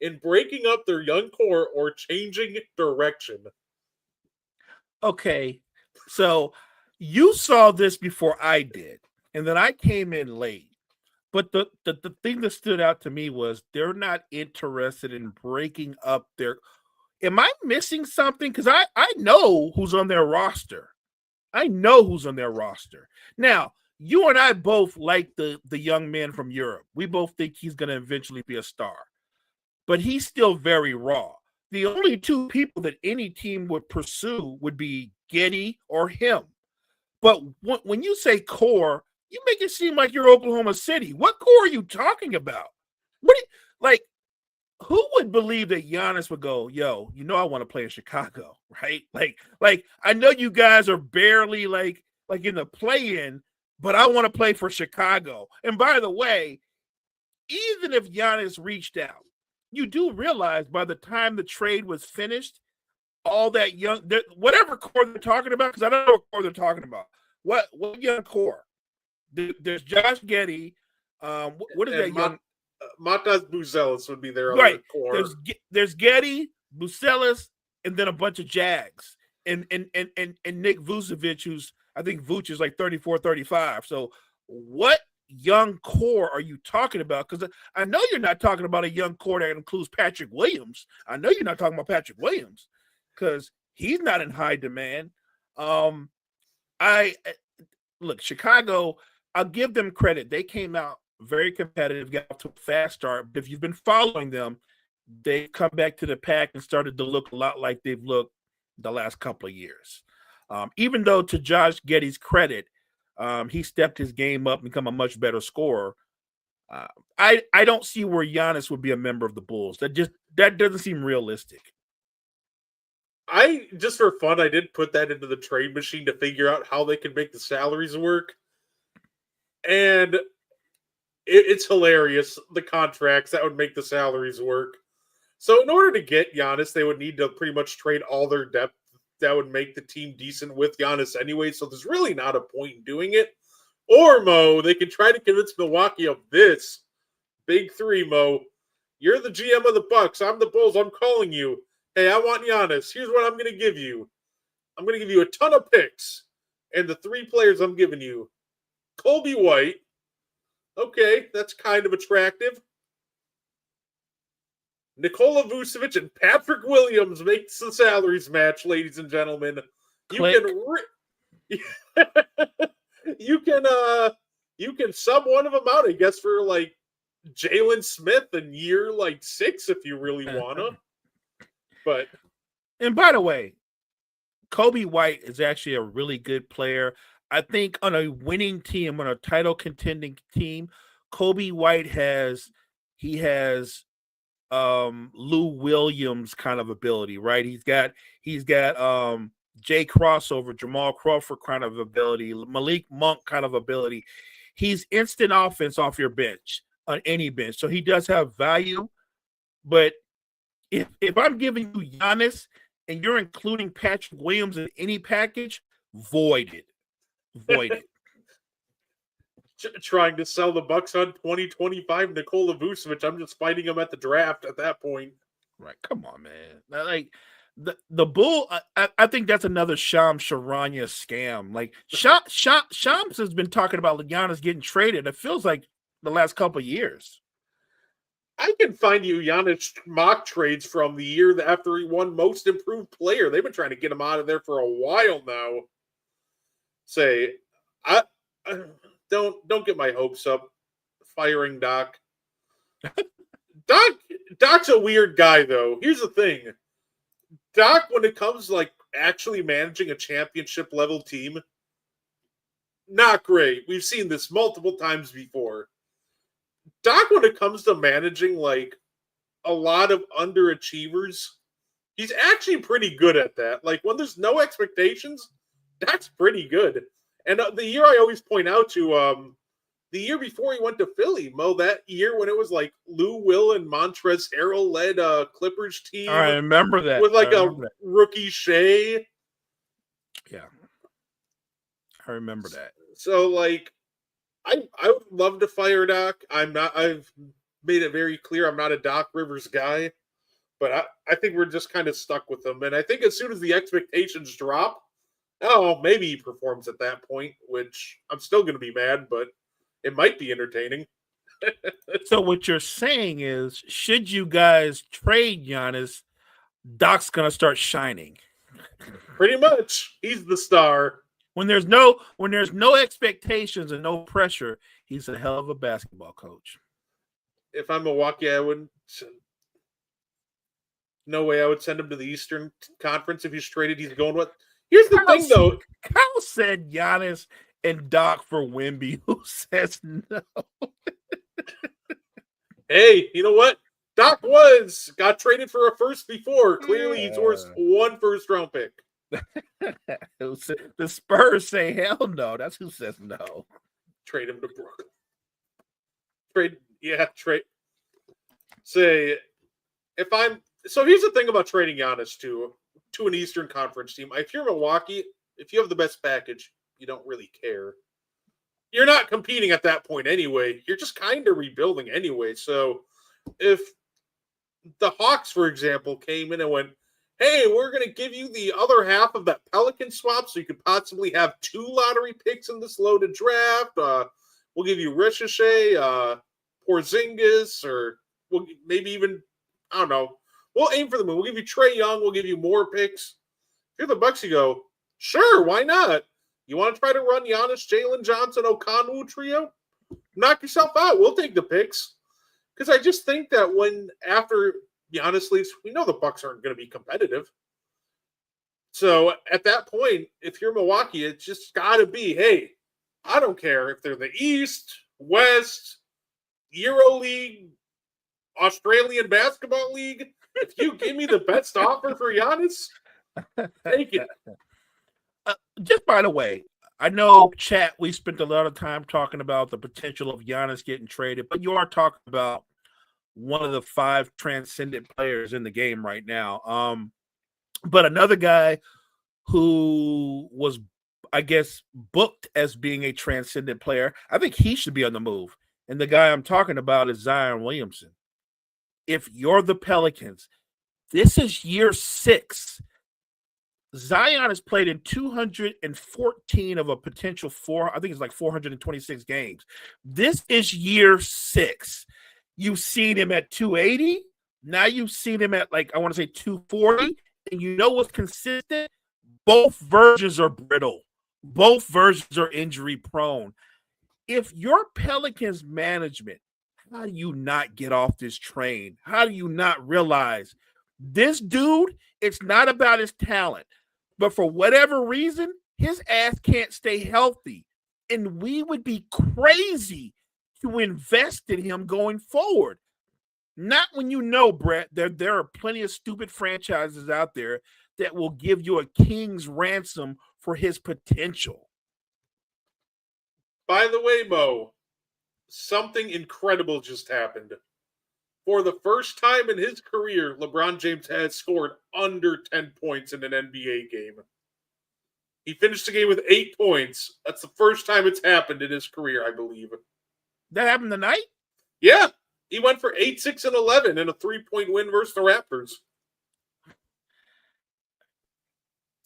in breaking up their young core or changing direction. Okay, so you saw this before I did, and then I came in late. But the thing that stood out to me was they're not interested in breaking up their. Am I missing something? Because I know who's on their roster. I know who's on their roster. Now, you and I both like the young man from Europe. We both think he's going to eventually be a star. But he's still very raw. The only two people that any team would pursue would be Getty or him. But when you say core, you make it seem like you're Oklahoma City. What core are you talking about? Who would believe that Giannis would go, yo, I want to play in Chicago, right? Like I know you guys are barely like in the play-in, but I want to play for Chicago. And by the way, even if Giannis reached out, you do realize by the time the trade was finished, all that whatever core they're talking about, because I don't know what core they're talking about. What young core? There's Josh Getty. What is that young? Matas Buzelis would be their right. Other core. There's Getty, Buzelis, and then a bunch of Jags. And Nick Vucevic, who's I think Vuce is like 34, 35. So what young core are you talking about? Because I know you're not talking about a young core that includes Patrick Williams. I know you're not talking about Patrick Williams because he's not in high demand. Look, Chicago, I'll give them credit. They came out very competitive, got off to a fast start. But if you've been following them, they've come back to the pack and started to look a lot like they've looked the last couple of years. Even though, to Josh Getty's credit, he stepped his game up and become a much better scorer. I don't see where Giannis would be a member of the Bulls. That doesn't seem realistic. Just for fun, I did put that into the trade machine to figure out how they can make the salaries work. And it's hilarious, the contracts that would make the salaries work. So in order to get Giannis, they would need to pretty much trade all their depth that would make the team decent with Giannis anyway. So there's really not a point in doing it. Or, Mo, they can try to convince Milwaukee of this. Big three, Mo. You're the GM of the Bucks. I'm the Bulls. I'm calling you. Hey, I want Giannis. Here's what I'm going to give you. I'm going to give you a ton of picks. And the three players I'm giving you. Kobe White. Okay, that's kind of attractive. Nikola Vucevic and Patrick Williams makes the salaries match, ladies and gentlemen. You can sub one of them out, I guess, for like Jalen Smith in year like 6 if you really wanna. And by the way, Kobe White is actually a really good player. I think on a winning team, on a title contending team, Kobe White has Lou Williams kind of ability, right? He's got Jay Crossover, Jamal Crawford kind of ability, Malik Monk kind of ability. He's instant offense off your bench, on any bench. So he does have value. But if I'm giving you Giannis and you're including Patrick Williams in any package, voided. Voided. Trying to sell the Bucks on 2025 Nikola Vucevic. I'm just fighting him at the draft at that point. Right. Come on, man. Like the Bull, I think that's another Shams Charania scam. Like Shams has been talking about Giannis getting traded. It feels like the last couple of years. I can find you Giannis mock trades from the year after he won Most Improved Player. They've been trying to get him out of there for a while now. Say, I don't get my hopes up firing Doc. Doc's a weird guy, though. Here's the thing. Doc, when it comes to, like, actually managing a championship level team, not great. We've seen this multiple times before. Doc, when it comes to managing, like, a lot of underachievers, he's actually pretty good at that. Like, when there's no expectations, Doc's pretty good. And the year I always point out to, the year before he went to Philly, Mo, that year when it was like Lou Will and Montrezl Harrell led Clippers team. I remember that. With like rookie Shea. Yeah. I remember that. So, like, I would love to fire Doc. I've made it very clear I'm not a Doc Rivers guy. But I think we're just kind of stuck with him. And I think as soon as the expectations drop, maybe he performs at that point, which I'm still going to be mad, but it might be entertaining. So what you're saying is, should you guys trade Giannis, Doc's going to start shining. Pretty much. He's the star. When there's no expectations and no pressure, he's a hell of a basketball coach. If I'm Milwaukee, I wouldn't. No way I would send him to the Eastern Conference if he's traded. He's going with. Here's the thing, though. Kyle said Giannis and Doc for Wemby. Who says no? Hey, you know what? Doc got traded for a first before. Clearly, he's worth one first-round pick. The Spurs say hell no. That's who says no. Trade him to Brooklyn. Trade. Say, so here's the thing about trading Giannis to an Eastern Conference team. If you're Milwaukee, if you have the best package, you don't really care. You're not competing at that point anyway. You're just kind of rebuilding anyway. So if the Hawks, for example, came in and went, hey, we're going to give you the other half of that Pelican swap so you could possibly have 2 lottery picks in this loaded draft. We'll give you Ricochet, Porzingis, or we'll maybe even, I don't know. We'll aim for the moon. We'll give you Trae Young. We'll give you more picks. If you're the Bucks, you go, sure, why not? You want to try to run Giannis, Jalen Johnson, Okongwu trio? Knock yourself out. We'll take the picks. Because I just think that after Giannis leaves, we know the Bucks aren't going to be competitive. So at that point, if you're Milwaukee, it's just got to be, hey, I don't care if they're the East, West, EuroLeague, Australian Basketball League. If you give me the best offer for Giannis, take it. Just by the way, I know, chat, we spent a lot of time talking about the potential of Giannis getting traded, but you are talking about one of the 5 transcendent players in the game right now. But another guy who was, I guess, booked as being a transcendent player, I think he should be on the move. And the guy I'm talking about is Zion Williamson. If you're the Pelicans, this is year 6. Zion has played in 214 of a potential 426 games. This is year 6. You've seen him at 280. Now you've seen him at, I want to say 240. And you know what's consistent? Both versions are brittle. Both versions are injury prone. If your Pelicans management, how do you not get off this train? How do you not realize this dude, it's not about his talent. But for whatever reason, his ass can't stay healthy. And we would be crazy to invest in him going forward. Not when you know, Brett, there are plenty of stupid franchises out there that will give you a king's ransom for his potential. By the way, Mo, something incredible just happened. For the first time in his career, LeBron James has scored under 10 points in an NBA game. He finished the game with 8 points. That's the first time it's happened in his career, I believe. That happened tonight? Yeah. He went for 8, 6, and 11 in a 3-point win versus the Raptors.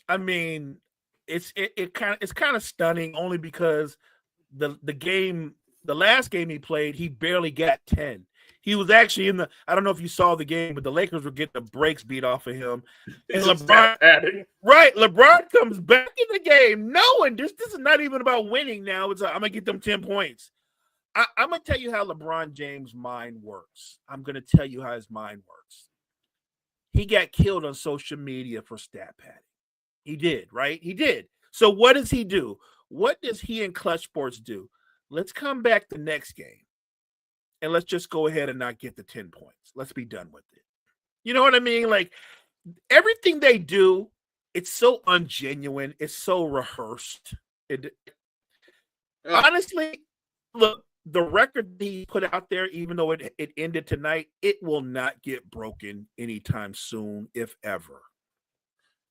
I mean, it's kind of stunning only because the last game he played, he barely got 10. He was actually in the, I don't know if you saw the game, but the Lakers were getting the brakes beat off of him. And LeBron comes back in the game knowing this is not even about winning now. It's I'm going to get them 10 points. I'm going to tell you how LeBron James' mind works. I'm going to tell you how his mind works. He got killed on social media for stat padding. He did, right? He did. So what does he do? What does he and Clutch Sports do? Let's come back the next game. And let's just go ahead and not get the 10 points. Let's be done with it. You know what I mean? Like, everything they do, it's so ungenuine. It's so rehearsed. Honestly, look, the record he put out there, even though it ended tonight, it will not get broken anytime soon, if ever.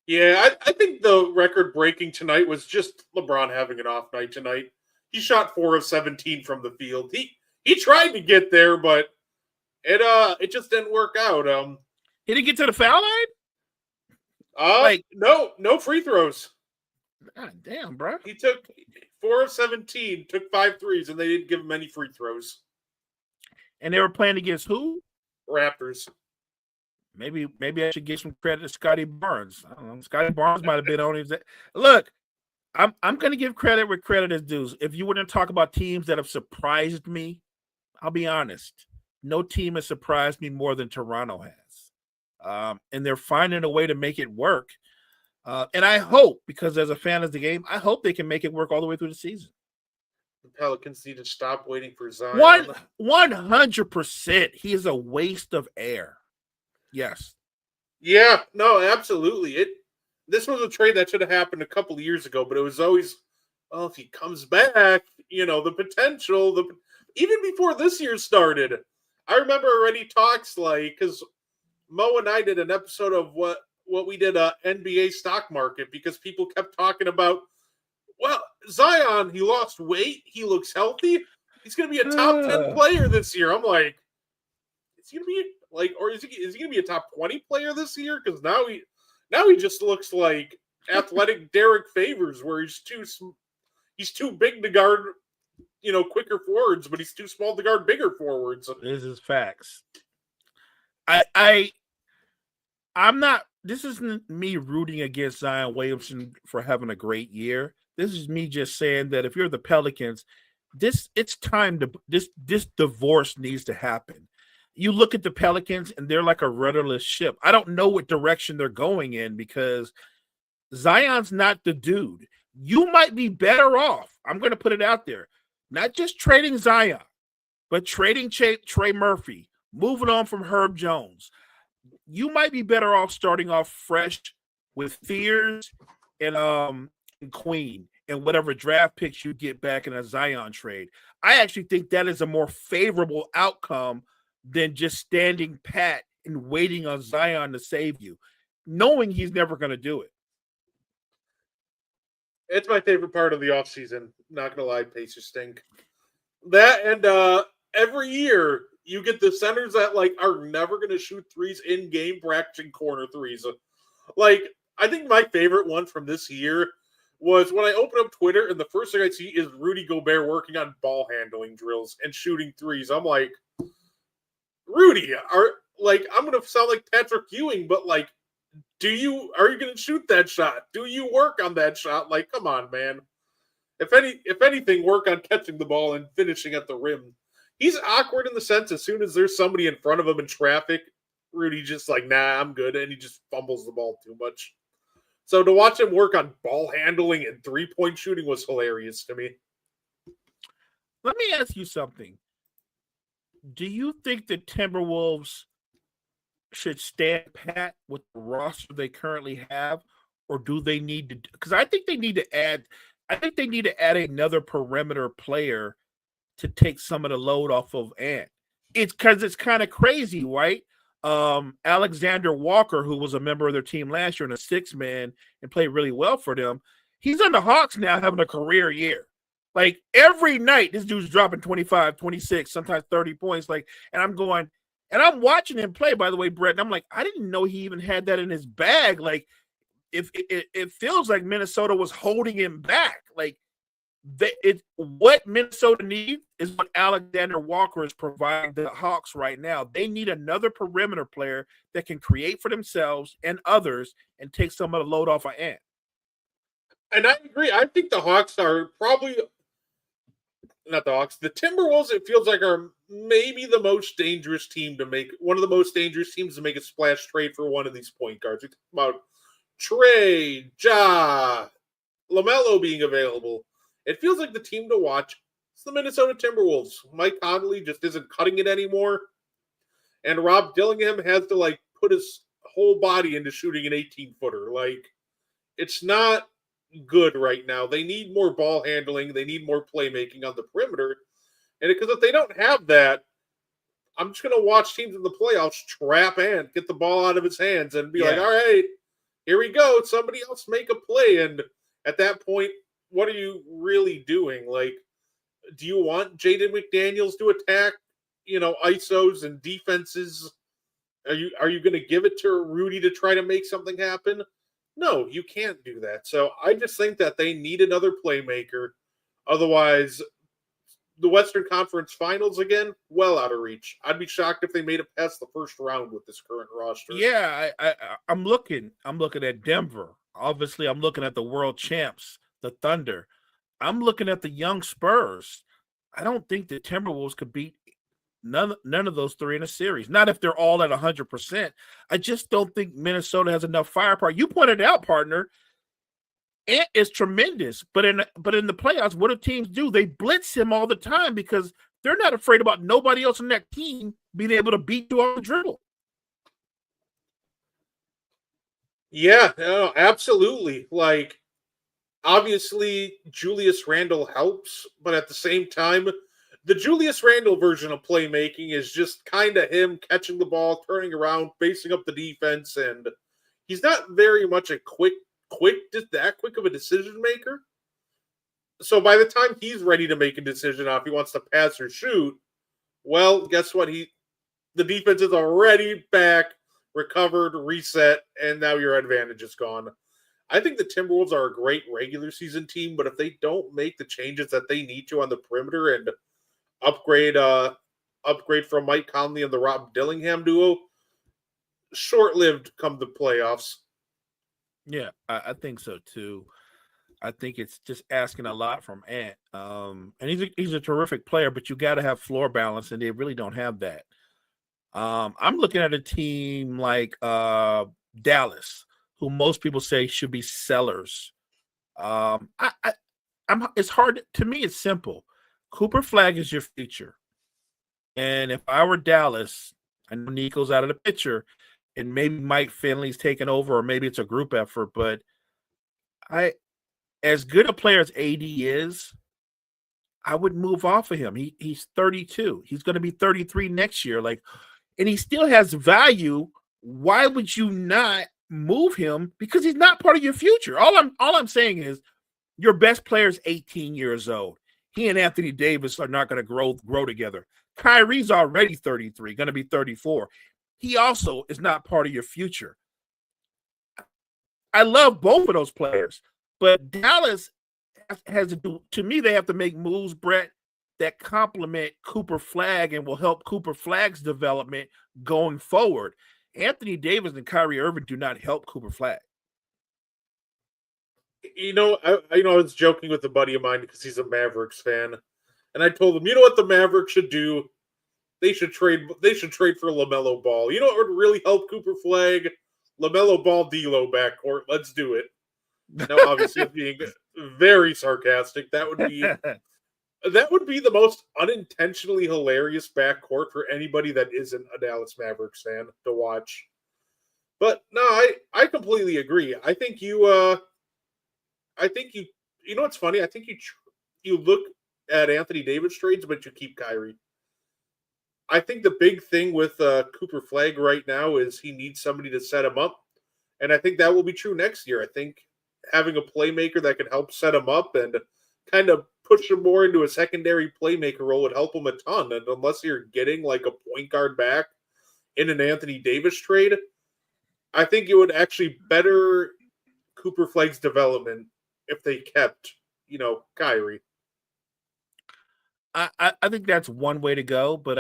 Yeah, I think the record breaking tonight was just LeBron having an off night tonight. He shot 4 of 17 from the field. He tried to get there, but it just didn't work out. He didn't get to the foul line? No free throws. God damn, bro. He took 4 of 17, took 5 threes, and they didn't give him any free throws. And they were playing against who? Raptors. Maybe I should give some credit to Scotty Barnes. I don't know. Scotty Barnes might have been on his. Look, I'm going to give credit where credit is due. If you were to talk about teams that have surprised me, I'll be honest. No team has surprised me more than Toronto has. And they're finding a way to make it work. And I hope, because as a fan of the game, I hope they can make it work all the way through the season. The Pelicans need to stop waiting for Zion. 100%. He is a waste of air. Yes. Yeah, no, absolutely. This was a trade that should have happened a couple of years ago, but it was always, well, if he comes back, the potential, even before this year started. I remember already talks because Mo and I did an episode of what we did NBA stock market, because people kept talking about, well, Zion, he lost weight, he looks healthy, he's going to be a top 10 player this year. I'm like, is he going to be or is he going to be a top 20 player this year? Because now he just looks like athletic Derek Favors, where he's too big to guard, quicker forwards, but he's too small to guard bigger forwards. This is facts. I'm not. This isn't me rooting against Zion Williamson for having a great year. This is me just saying that if you're the Pelicans, it's time to this divorce needs to happen. You look at the Pelicans and they're like a rudderless ship. I don't know what direction they're going in because Zion's not the dude. You might be better off. I'm going to put it out there. Not just trading Zion, but trading Trey Murphy, moving on from Herb Jones. You might be better off starting off fresh with Fears and Queen and whatever draft picks you get back in a Zion trade. I actually think that is a more favorable outcome than just standing pat and waiting on Zion to save you, knowing he's never going to do it. It's my favorite part of the offseason. Not going to lie, Pacers stink. That and every year you get the centers that are never going to shoot threes in game, practicing corner threes. I think my favorite one from this year was when I open up Twitter and the first thing I see is Rudy Gobert working on ball handling drills and shooting threes. I'm like, Rudy, I'm going to sound like Patrick Ewing, but are you going to shoot that shot? Do you work on that shot? Come on, man. If anything, work on catching the ball and finishing at the rim. He's awkward in the sense as soon as there's somebody in front of him in traffic, Rudy just nah, I'm good, and he just fumbles the ball too much. So to watch him work on ball handling and three-point shooting was hilarious to me. Let me ask you something. Do you think the Timberwolves should stand pat with the roster they currently have, or do they need to? Because I think they need to add. I think they need to add another perimeter player to take some of the load off of Ant. It's because it's kind of crazy, right? Alexander Walker, who was a member of their team last year and a 6-man and played really well for them, He's on the Hawks now having a career year. Like every night, this dude's dropping 25, 26, sometimes 30 points. Like, and I'm going, and I'm watching him play, by the way, Brett. And I'm like, I didn't know he even had that in his bag. Like, if it feels like Minnesota was holding him back. Like, what Minnesota needs is what Alexander Walker is providing the Hawks right now. They need another perimeter player that can create for themselves and others and take some of the load off of Ant. And I agree. I think the Hawks are probably not the Hawks. The Timberwolves, it feels like, are maybe the most dangerous team to make one of the most dangerous teams to make a splash trade for one of these point guards. We talk about Trey, Ja, LaMelo being available. It feels like the team to watch is the Minnesota Timberwolves. Mike Conley just isn't cutting it anymore. And Rob Dillingham has to like put his whole body into shooting an 18-footer. Like, it's not good right now. They need more ball handling. They need more playmaking on the perimeter. And because if they don't have that, I'm just going to watch teams in the playoffs trap and get the ball out of his hands and be like, all right, here we go. Somebody else make a play. And at that point, what are you really doing? Like, do you want Jaden McDaniels to attack, ISOs and defenses? Are you going to give it to Rudy to try to make something happen? No, you can't do that. So I just think that they need another playmaker. Otherwise, the Western Conference Finals again, well out of reach. I'd be shocked if they made it past the first round with this current roster. Yeah, I'm looking at Denver. Obviously, I'm looking at the world champs, the Thunder. I'm looking at the young Spurs. I don't think the Timberwolves could beat none of those three in a series. Not if they're all at 100%. I just don't think Minnesota has enough firepower. You pointed out, partner, Ant is tremendous, but in the playoffs, what do teams do? They blitz him all the time because they're not afraid about nobody else on that team being able to beat you on the dribble. Yeah, no, absolutely. Like, obviously, Julius Randle helps, but at the same time, the Julius Randle version of playmaking is just kind of him catching the ball, turning around, facing up the defense, and he's not very much a that quick of a decision maker. So by the time he's ready to make a decision on if he wants to pass or shoot, well, guess what? The defense is already back, recovered, reset, and now your advantage is gone. I think the Timberwolves are a great regular season team, but if they don't make the changes that they need to on the perimeter and upgrade from Mike Conley and the Rob Dillingham duo, short-lived come the playoffs. Yeah, I think so too. I think it's just asking a lot from Ant. And he's a terrific player, but you got to have floor balance, and they really don't have that. I'm looking at a team like Dallas, who most people say should be sellers. It's hard to me. It's simple. Cooper Flag is your future, and if I were Dallas, I know Nico's out of the picture, and maybe Mike Finley's taking over, or maybe it's a group effort. But as good a player as AD is, I would move off of him. He's 32. He's going to be 33 next year. And he still has value. Why would you not move him? Because he's not part of your future. All I'm saying is your best player is 18 years old. He and Anthony Davis are not going to grow together. Kyrie's already 33, going to be 34. He also is not part of your future. I love both of those players, but Dallas has to do, to me, they have to make moves, Brett, that complement Cooper Flag and will help Cooper Flag's development going forward. Anthony Davis and Kyrie Irving do not help Cooper Flag. I was joking with a buddy of mine because he's a Mavericks fan, and I told him, you know what the Mavericks should do? They should trade for LaMelo Ball. You know what would really help Cooper Flag? LaMelo Ball, D'Lo backcourt. Let's do it. Now, obviously, being very sarcastic, that would be the most unintentionally hilarious backcourt for anybody that isn't a Dallas Mavericks fan to watch. But no, I completely agree. I think you know what's funny? I think you look at Anthony Davis trades, but you keep Kyrie. I think the big thing with Cooper Flag right now is he needs somebody to set him up, and I think that will be true next year. I think having a playmaker that can help set him up and kind of push him more into a secondary playmaker role would help him a ton. And unless you're getting like a point guard back in an Anthony Davis trade, I think it would actually better Cooper Flag's development if they kept, Kyrie. I think that's one way to go, but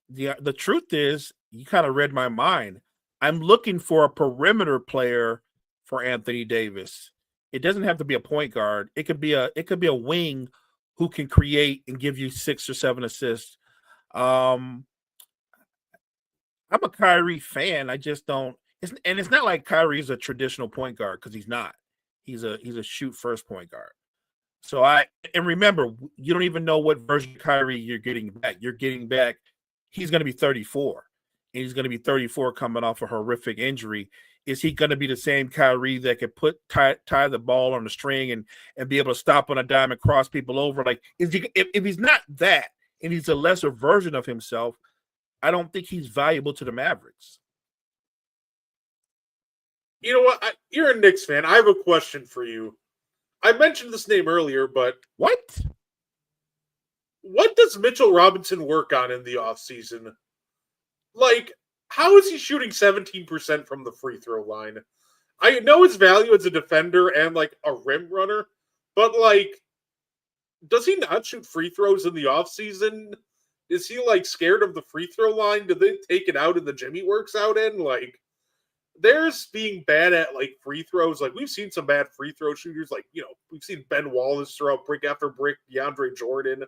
the truth is, you kind of read my mind. I'm looking for a perimeter player for Anthony Davis. It doesn't have to be a point guard. It could be a wing who can create and give you 6 or 7 assists. I'm a Kyrie fan. I just don't. It's not like Kyrie's a traditional point guard, because he's not. He's a shoot first point guard. So remember, you don't even know what version of Kyrie you're getting back. You're getting back. He's going to be 34, and he's going to be 34 coming off a horrific injury. Is he going to be the same Kyrie that could tie the ball on the string and be able to stop on a dime and cross people over? Like, if he's not that, and he's a lesser version of himself, I don't think he's valuable to the Mavericks. You know what? You're a Knicks fan. I have a question for you. I mentioned this name earlier, but What does Mitchell Robinson work on in the offseason? Like, how is he shooting 17% from the free throw line? I know his value as a defender and like a rim runner, but like, does he not shoot free throws in the offseason? Is he like scared of the free throw line? Did they take it out in the gym he works out in? Like, there's being bad at like free throws. Like, we've seen some bad free throw shooters. Like, we've seen Ben Wallace throw out brick after brick, DeAndre Jordan,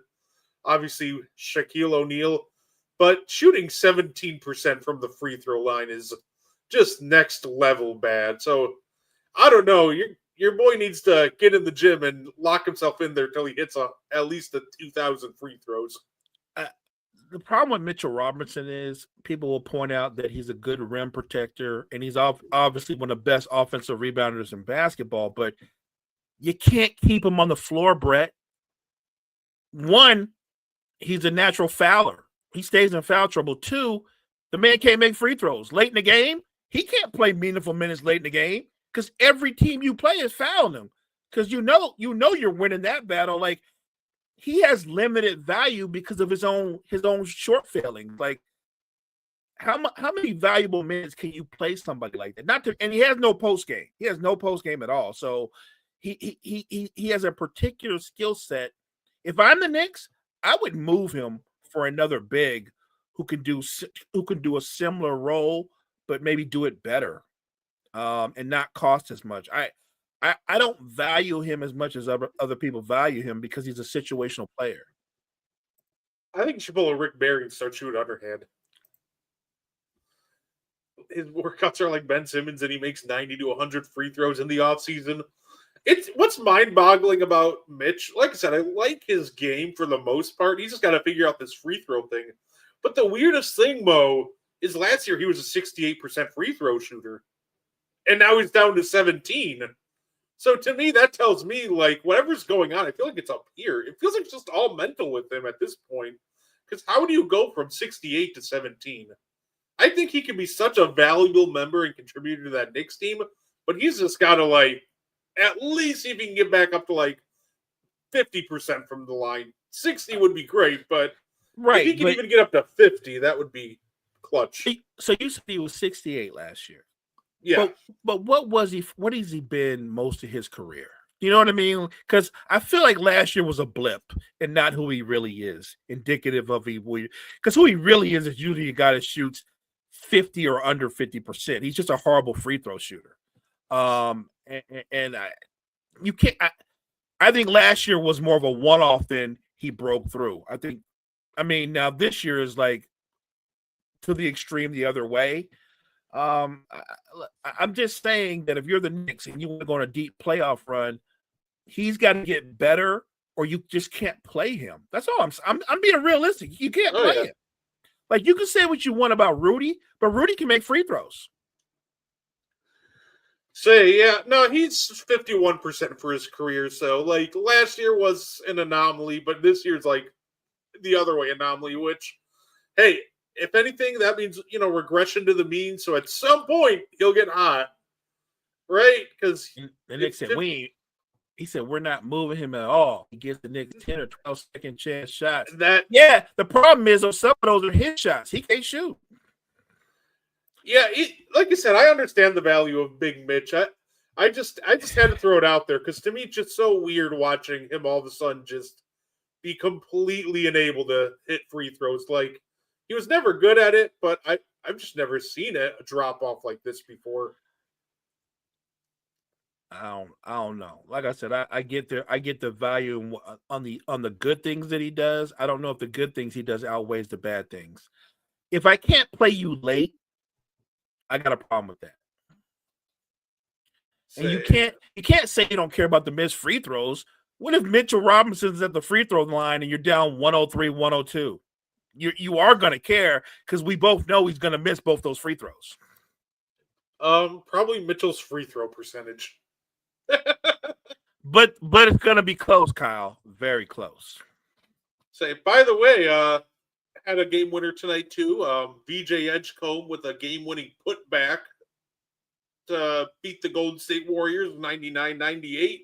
obviously Shaquille O'Neal. But shooting 17% from the free throw line is just next level bad. So I don't know. Your boy needs to get in the gym and lock himself in there till he hits at least 2,000 free throws. The problem with Mitchell Robinson is people will point out that he's a good rim protector, and he's obviously one of the best offensive rebounders in basketball, but you can't keep him on the floor, Brett. One, he's a natural fouler. He stays in foul trouble. Two, the man can't make free throws. Late in the game, he can't play meaningful minutes late in the game because every team you play is fouling him, because you know you're winning that battle. Like, he has limited value because of his own short failings. Like, how many valuable minutes can you play somebody like that? And he has no post game. He has no post game at all. So he has a particular skill set. If I'm the Knicks, I would move him for another big who can do a similar role, but maybe do it better, and not cost as much. I don't value him as much as other people value him because he's a situational player. I think you should pull a Rick Barry and start shooting underhand. His workouts are like Ben Simmons, and he makes 90 to 100 free throws in the offseason. It's what's mind-boggling about Mitch. Like I said, I like his game for the most part. He's just got to figure out this free throw thing. But the weirdest thing, Mo, is last year he was a 68% free throw shooter, and now he's down to 17. So to me, that tells me, like, whatever's going on, I feel like it's up here. It feels like it's just all mental with him at this point. Because how do you go from 68 to 17? I think he can be such a valuable member and contributor to that Knicks team, but he's just got to, like, at least see if he can get back up to, like, 50% from the line. 60 would be great, but if he can even get up to 50, that would be clutch. So you said he was 68 last year. Yeah. But what has he been most of his career? You know what I mean? Because I feel like last year was a blip and not who he really is, indicative of because who he really is usually a guy that shoots 50 or under 50%. He's just a horrible free throw shooter. I think last year was more of a one-off than he broke through. Now this year is like to the extreme the other way. I'm just saying that if you're the Knicks and you want to go on a deep playoff run, he's got to get better, or you just can't play him. That's all I'm being realistic. You can't play him. Like, you can say what you want about Rudy, but Rudy can make free throws. He's 51% for his career. So, like, last year was an anomaly, but this year's like the other way anomaly, which, hey, if anything, that means, regression to the mean. So at some point, he'll get hot. right? Because The Knicks said he said we're not moving him at all. He gives the Knicks 10 or 12 second chance shots. Yeah, the problem is some of those are his shots. He can't shoot. Yeah, like you said, I understand the value of Big Mitch. I just had to throw it out there because to me, it's just so weird watching him all of a sudden just be completely unable to hit free throws. Like he was never good at it, but I've just never seen a drop off like this before. I don't know. Like I said, I get the value on the good things that he does. I don't know if the good things he does outweighs the bad things. If I can't play you late, I got a problem with that. And you can't say you don't care about the missed free throws. What if Mitchell Robinson's at the free throw line and you're down 103, 102? You are going to care because we both know he's going to miss both those free throws. Probably Mitchell's free throw percentage. But it's going to be close, Kyle. Very close. Say, by the way, had a game winner tonight too. VJ Edgecombe with a game-winning putback to beat the Golden State Warriors 99-98.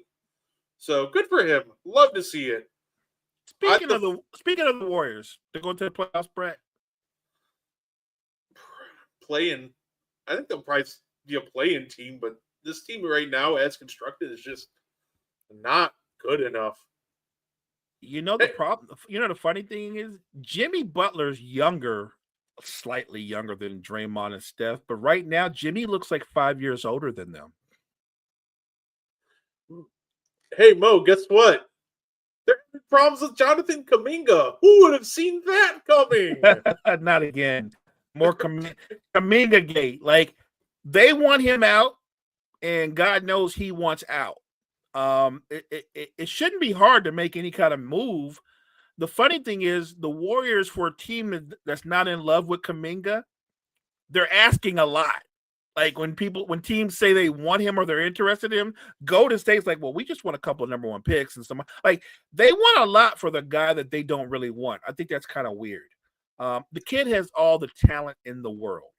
So good for him. Love to see it. Speaking of the Warriors, they're going to the playoffs, Brett. Playing, I think they'll probably be a play-in team, but this team right now, as constructed, is just not good enough. You know the problem. You know the funny thing is Jimmy Butler's slightly younger than Draymond and Steph, but right now Jimmy looks like 5 years older than them. Hey Mo, guess what? There are problems with Jonathan Kuminga. Who would have seen that coming? Not again. More Kuminga gate. Like they want him out, and God knows he wants out. It shouldn't be hard to make any kind of move. The funny thing is, the Warriors, for a team that's not in love with Kuminga, they're asking a lot. Like when teams say they want him or they're interested in him, Golden State's like, well, we just want a couple of number one picks and some. Like they want a lot for the guy that they don't really want. I think that's kind of weird. The kid has all the talent in the world.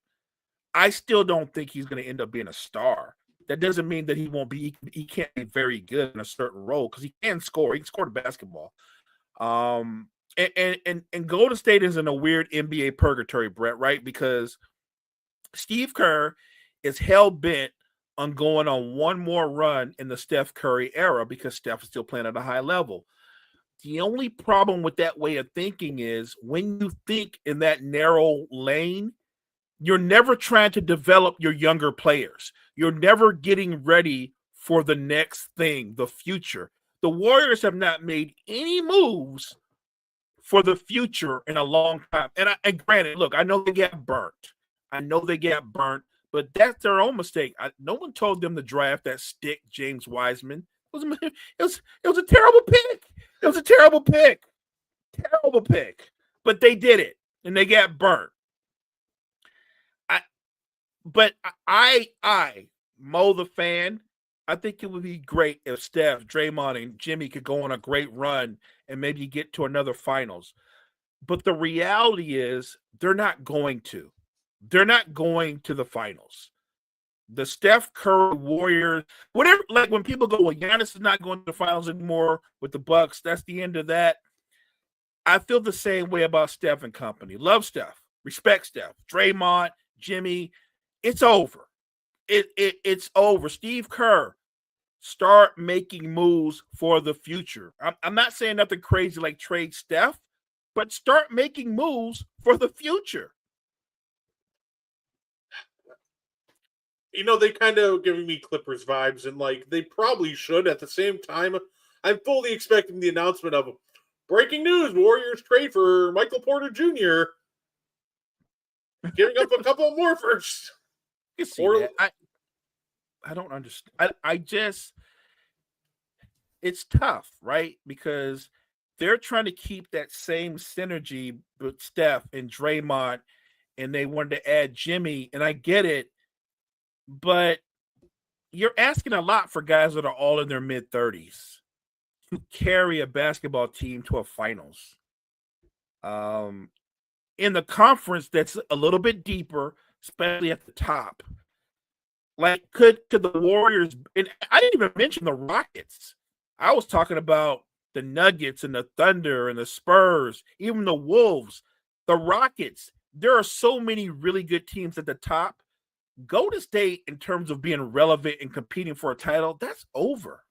I still don't think he's going to end up being a star. That doesn't mean that he won't be. He can't be very good in a certain role because he can score. He can score the basketball. And Golden State is in a weird NBA purgatory, Brett, right? Because Steve Kerr is hell bent on going on one more run in the Steph Curry era because Steph is still playing at a high level. The only problem with that way of thinking is when you think in that narrow lane, you're never trying to develop your younger players. You're never getting ready for the next thing, the future. The Warriors have not made any moves for the future in a long time. And granted, look, I know they get burnt. But that's their own mistake. No one told them to draft that stick, James Wiseman. It was a terrible pick. It was a terrible pick. Terrible pick. But they did it, and they got burnt. I, Mo the fan, I think it would be great if Steph, Draymond, and Jimmy could go on a great run and maybe get to another finals. But the reality is they're not going to. They're not going to the finals. The Steph Curry Warriors, whatever, like when people go, well, Giannis is not going to the finals anymore with the Bucks. That's the end of that. I feel the same way about Steph and company. Love Steph. Respect Steph. Draymond, Jimmy. It's over. It's over. Steve Kerr, start making moves for the future. I'm not saying nothing crazy like trade Steph, but start making moves for the future. You know, they kind of giving me Clippers vibes, and like they probably should. At the same time, I'm fully expecting the announcement of breaking news: Warriors trade for Michael Porter Jr., giving up a couple more first. You see that. I don't understand. I just, it's tough, right? Because they're trying to keep that same synergy with Steph and Draymond, and they wanted to add Jimmy, and I get it. But you're asking a lot for guys that are all in their mid-30s to carry a basketball team to a finals. In the conference that's a little bit deeper, especially at the top, Like, could the Warriors? And I didn't even mention the Rockets. I was talking about the Nuggets and the Thunder and the Spurs, even the Wolves, the Rockets. There are so many really good teams at the top. Golden State, in terms of being relevant and competing for a title, that's over.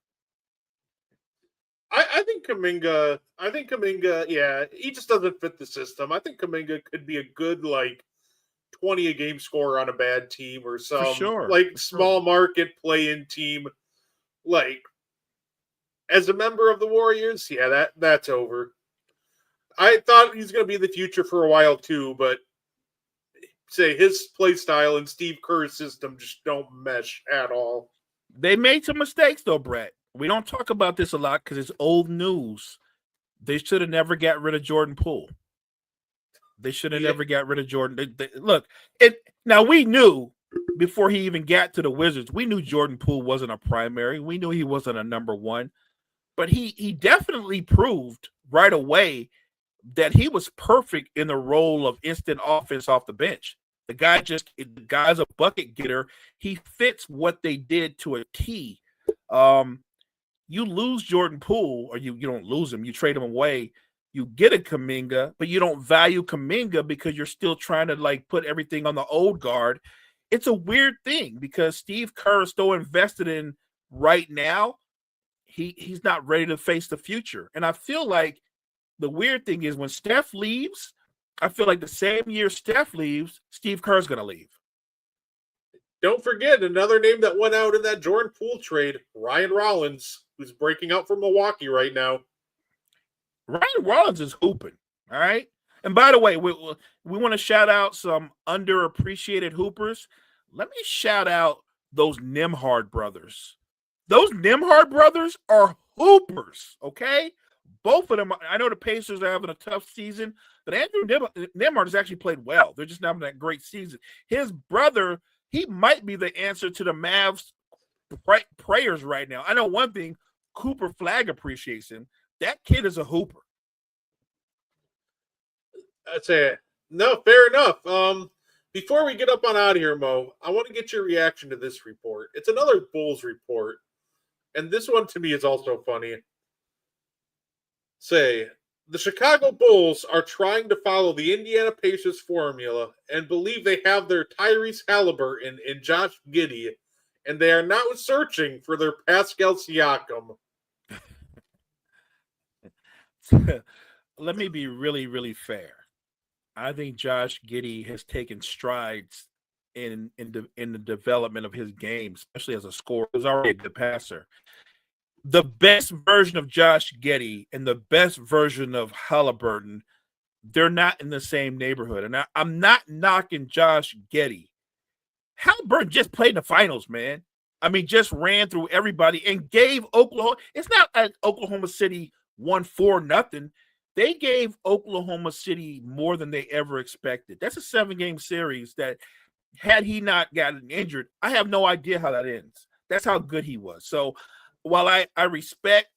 I think Kaminga, yeah, he just doesn't fit the system. I think Kaminga could be a good, like, 20 a game scorer on a bad team or some small market play-in team. Like, as a member of the Warriors, yeah, that's over. I thought he's going to be the future for a while too, but say his play style and Steve Kerr's system just don't mesh at all. They made some mistakes though, Brett. We don't talk about this a lot because it's old news. They should have never got rid of Jordan Poole. They should have never got rid of Jordan. Look, now we knew before he even got to the Wizards, we knew Jordan Poole wasn't a primary. We knew he wasn't a number one, but he definitely proved right away that he was perfect in the role of instant offense off the bench. The guy's a bucket getter. He fits what they did to a T. You lose Jordan Poole, or you don't lose him, you trade him away. You get a Kaminga, but you don't value Kaminga because you're still trying to like put everything on the old guard. It's a weird thing because Steve Kerr is so invested in right now. He's not ready to face the future. And I feel like the weird thing is when Steph leaves, I feel like the same year Steph leaves, Steve Kerr's going to leave. Don't forget another name that went out in that Jordan Poole trade, Ryan Rollins, who's breaking out from Milwaukee right now. Ryan Rollins is hooping, all right? And by the way, we want to shout out some underappreciated hoopers. Let me shout out those Nembhard brothers. Those Nembhard brothers are hoopers, okay? Both of them, I know the Pacers are having a tough season, but Andrew Nembhard has actually played well. They're just not having that great season. His brother, he might be the answer to the Mavs prayers right now. I know one thing, Cooper Flag appreciates him. That kid is a hooper. I'd say, no, fair enough. Before we get up on out of here, Mo, I want to get your reaction to this report. It's another Bulls report, and this one to me is also funny. Say, the Chicago Bulls are trying to follow the Indiana Pacers formula and believe they have their Tyrese Halliburton and Josh Giddey, and they are now searching for their Pascal Siakam. Let me be really, really fair. I think Josh Giddey has taken strides in the development of his game, especially as a scorer. He's already a good passer. The best version of Josh Giddey and the best version of Halliburton, they're not in the same neighborhood. And I'm not knocking Josh Giddey. Halliburton just played in the finals, man. I mean, just ran through everybody and gave Oklahoma. It's not like Oklahoma City won 4-0. They gave Oklahoma City more than they ever expected. That's a 7-game series that, had he not gotten injured, I have no idea how that ends. That's how good he was. So while I respect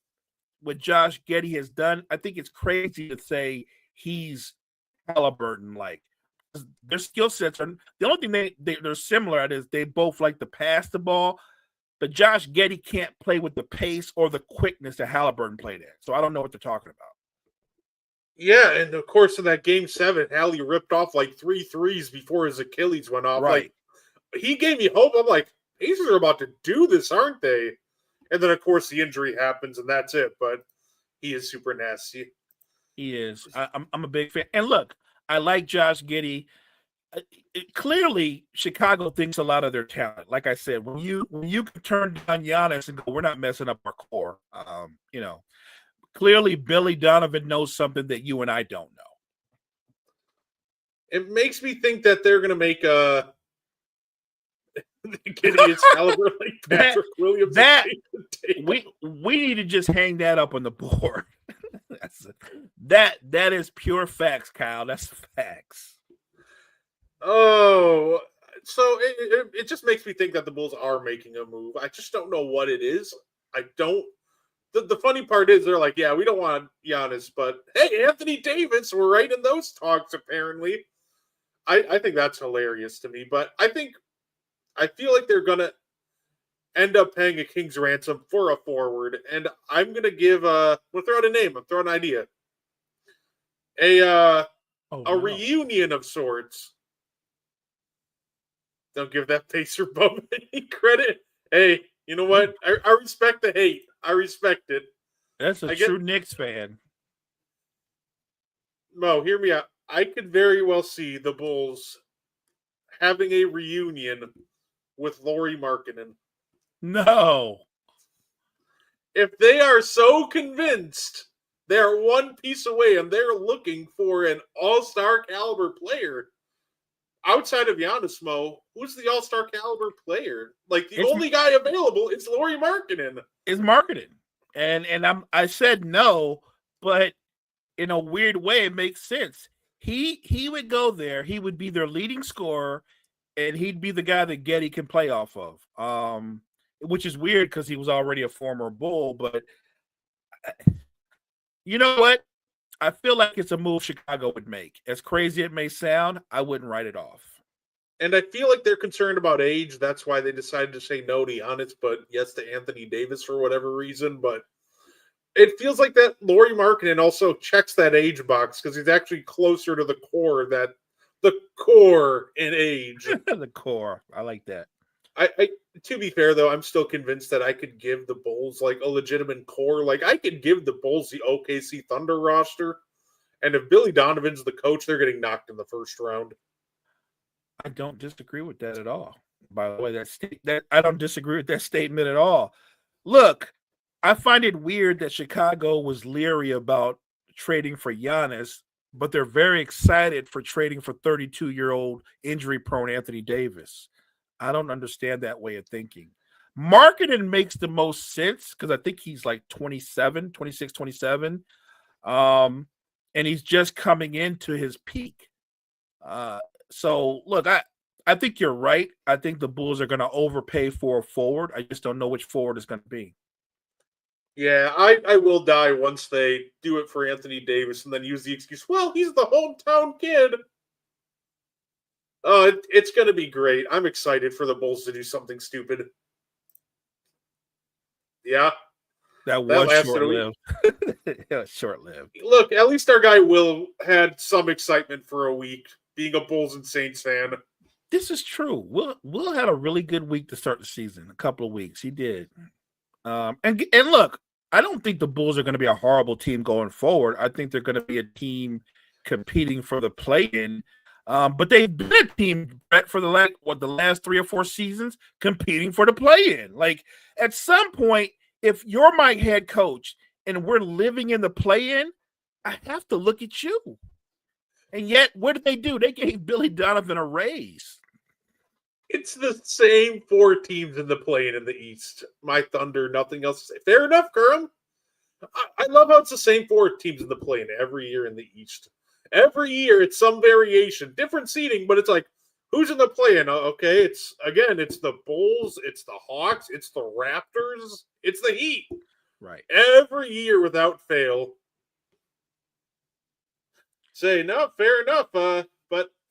what Josh Giddey has done, I think it's crazy to say he's Halliburton-like. Their skill sets are the only thing they're similar at is they both like to pass the ball, but Josh Giddey can't play with the pace or the quickness that Halliburton played at. So I don't know what they're talking about. Yeah, and of course in that game 7, Hallie ripped off like 3 threes before his Achilles went off. Right. Like, he gave me hope. I'm like, Pacers are about to do this, aren't they? And then of course the injury happens and that's it. But he is super nasty. He is. I'm a big fan. And look, I like Josh Giddey. Clearly, Chicago thinks a lot of their talent. Like I said, when you can turn down Giannis and go, we're not messing up our core. Clearly, Billy Donovan knows something that you and I don't know. It makes me think that they're going to make a Gideon's caliber like Patrick Williams. We need to just hang that up on the board. That is pure facts, Kyle. That's facts. Oh, so it just makes me think that the Bulls are making a move. I just don't know what it is. I don't. The funny part is they're like, yeah, we don't want Giannis, but hey, Anthony Davis, we're right in those talks apparently. I think that's hilarious to me, but I think I feel like they're going to end up paying a king's ransom for a forward, and I'm going to give we'll throw out a name. I'm throwing an idea. A reunion of sorts. Don't give that Pacer bum any credit. Hey, you know what? I respect the hate. I respect it. That's a true Knicks fan. Mo, hear me out. I could very well see the Bulls having a reunion with Lauri Markkanen. No. If they are so convinced they're one piece away and they're looking for an all-star caliber player, outside of Giannis, Mo, who's the all-star caliber player? Like, the only guy available is Lauri Markkanen. It's Markkanen. And I said no, but in a weird way, it makes sense. He would go there. He would be their leading scorer, and he'd be the guy that Getty can play off of. Which is weird because he was already a former Bull. But you know what? I feel like it's a move Chicago would make. As crazy it may sound, I wouldn't write it off. And I feel like they're concerned about age. That's why they decided to say no to Giannis, but yes to Anthony Davis for whatever reason. But it feels like that Lauri Markkanen also checks that age box because he's actually closer to the core in age. The core. I like that. I to be fair, though, I'm still convinced that I could give the Bulls like a legitimate core. Like, I could give the Bulls the OKC Thunder roster. And if Billy Donovan's the coach, they're getting knocked in the first round. I don't disagree with that at all. By the way, I don't disagree with that statement at all. Look, I find it weird that Chicago was leery about trading for Giannis, but they're very excited for trading for 32-year-old injury-prone Anthony Davis. I don't understand that way of thinking. Markkanen makes the most sense because I think he's like 26, 27. And he's just coming into his peak. So, look, I think you're right. I think the Bulls are going to overpay for a forward. I just don't know which forward it's going to be. Yeah, I will die once they do it for Anthony Davis and then use the excuse, well, he's the hometown kid. Oh, it's going to be great. I'm excited for the Bulls to do something stupid. Yeah. That was short-lived. It was short-lived. Look, at least our guy Will had some excitement for a week, being a Bulls and Saints fan. This is true. Will had a really good week to start the season, a couple of weeks. He did. And look, I don't think the Bulls are going to be a horrible team going forward. I think they're going to be a team competing for the play-in. But they've been a team for the last 3 or 4 seasons competing for the play-in. Like, at some point, if you're my head coach and we're living in the play-in, I have to look at you. And yet, what did they do? They gave Billy Donovan a raise. It's the same 4 teams in the play-in in the East. My Thunder, nothing else to say. Fair enough, Kerm. I love how it's the same 4 teams in the play-in every year in the East. Every year, it's some variation, different seeding, but it's like, who's in the play-in? Okay, it's the Bulls, it's the Hawks, it's the Raptors, it's the Heat. Right. Every year without fail. Say, no, fair enough. But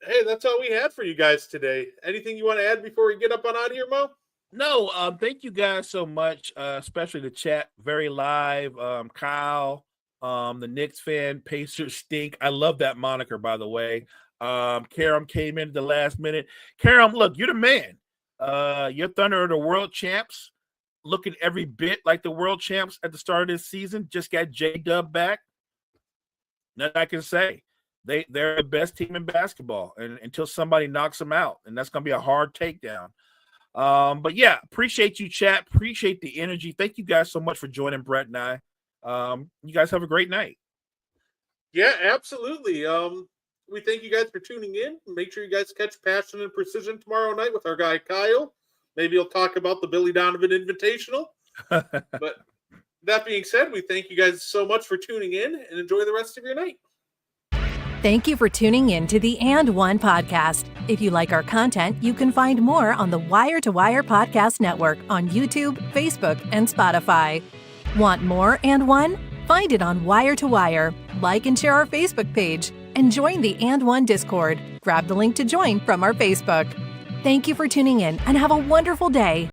hey, that's all we had for you guys today. Anything you want to add before we get up on out of here, Mo? No, thank you guys so much, especially the chat. Very live. Kyle, the Knicks fan, Pacers stink. I love that moniker, by the way. Karam came in at the last minute. Karam, look, you're the man. Your Thunder are the world champs, looking every bit like the world champs at the start of this season. Just got J-Dub back. Nothing I can say. They're the best team in basketball, and until somebody knocks them out, and that's going to be a hard takedown. But yeah, appreciate you, chat. Appreciate the energy. Thank you guys so much for joining Brett and I. You guys have a great night. Yeah, absolutely. We thank you guys for tuning in. Make sure you guys catch Passion and Precision tomorrow night with our guy Kyle. Maybe he'll talk about the Billy Donovan Invitational. But that being said, we thank you guys so much for tuning in and enjoy the rest of your night. Thank you for tuning in to the And One podcast. If you like our content, you can find more on the Wire to Wire Podcast Network on YouTube, Facebook, and Spotify. Want more And One? Find it on Wire to Wire. Like and share our Facebook page and join the And One Discord. Grab the link to join from our Facebook. Thank you for tuning in and have a wonderful day.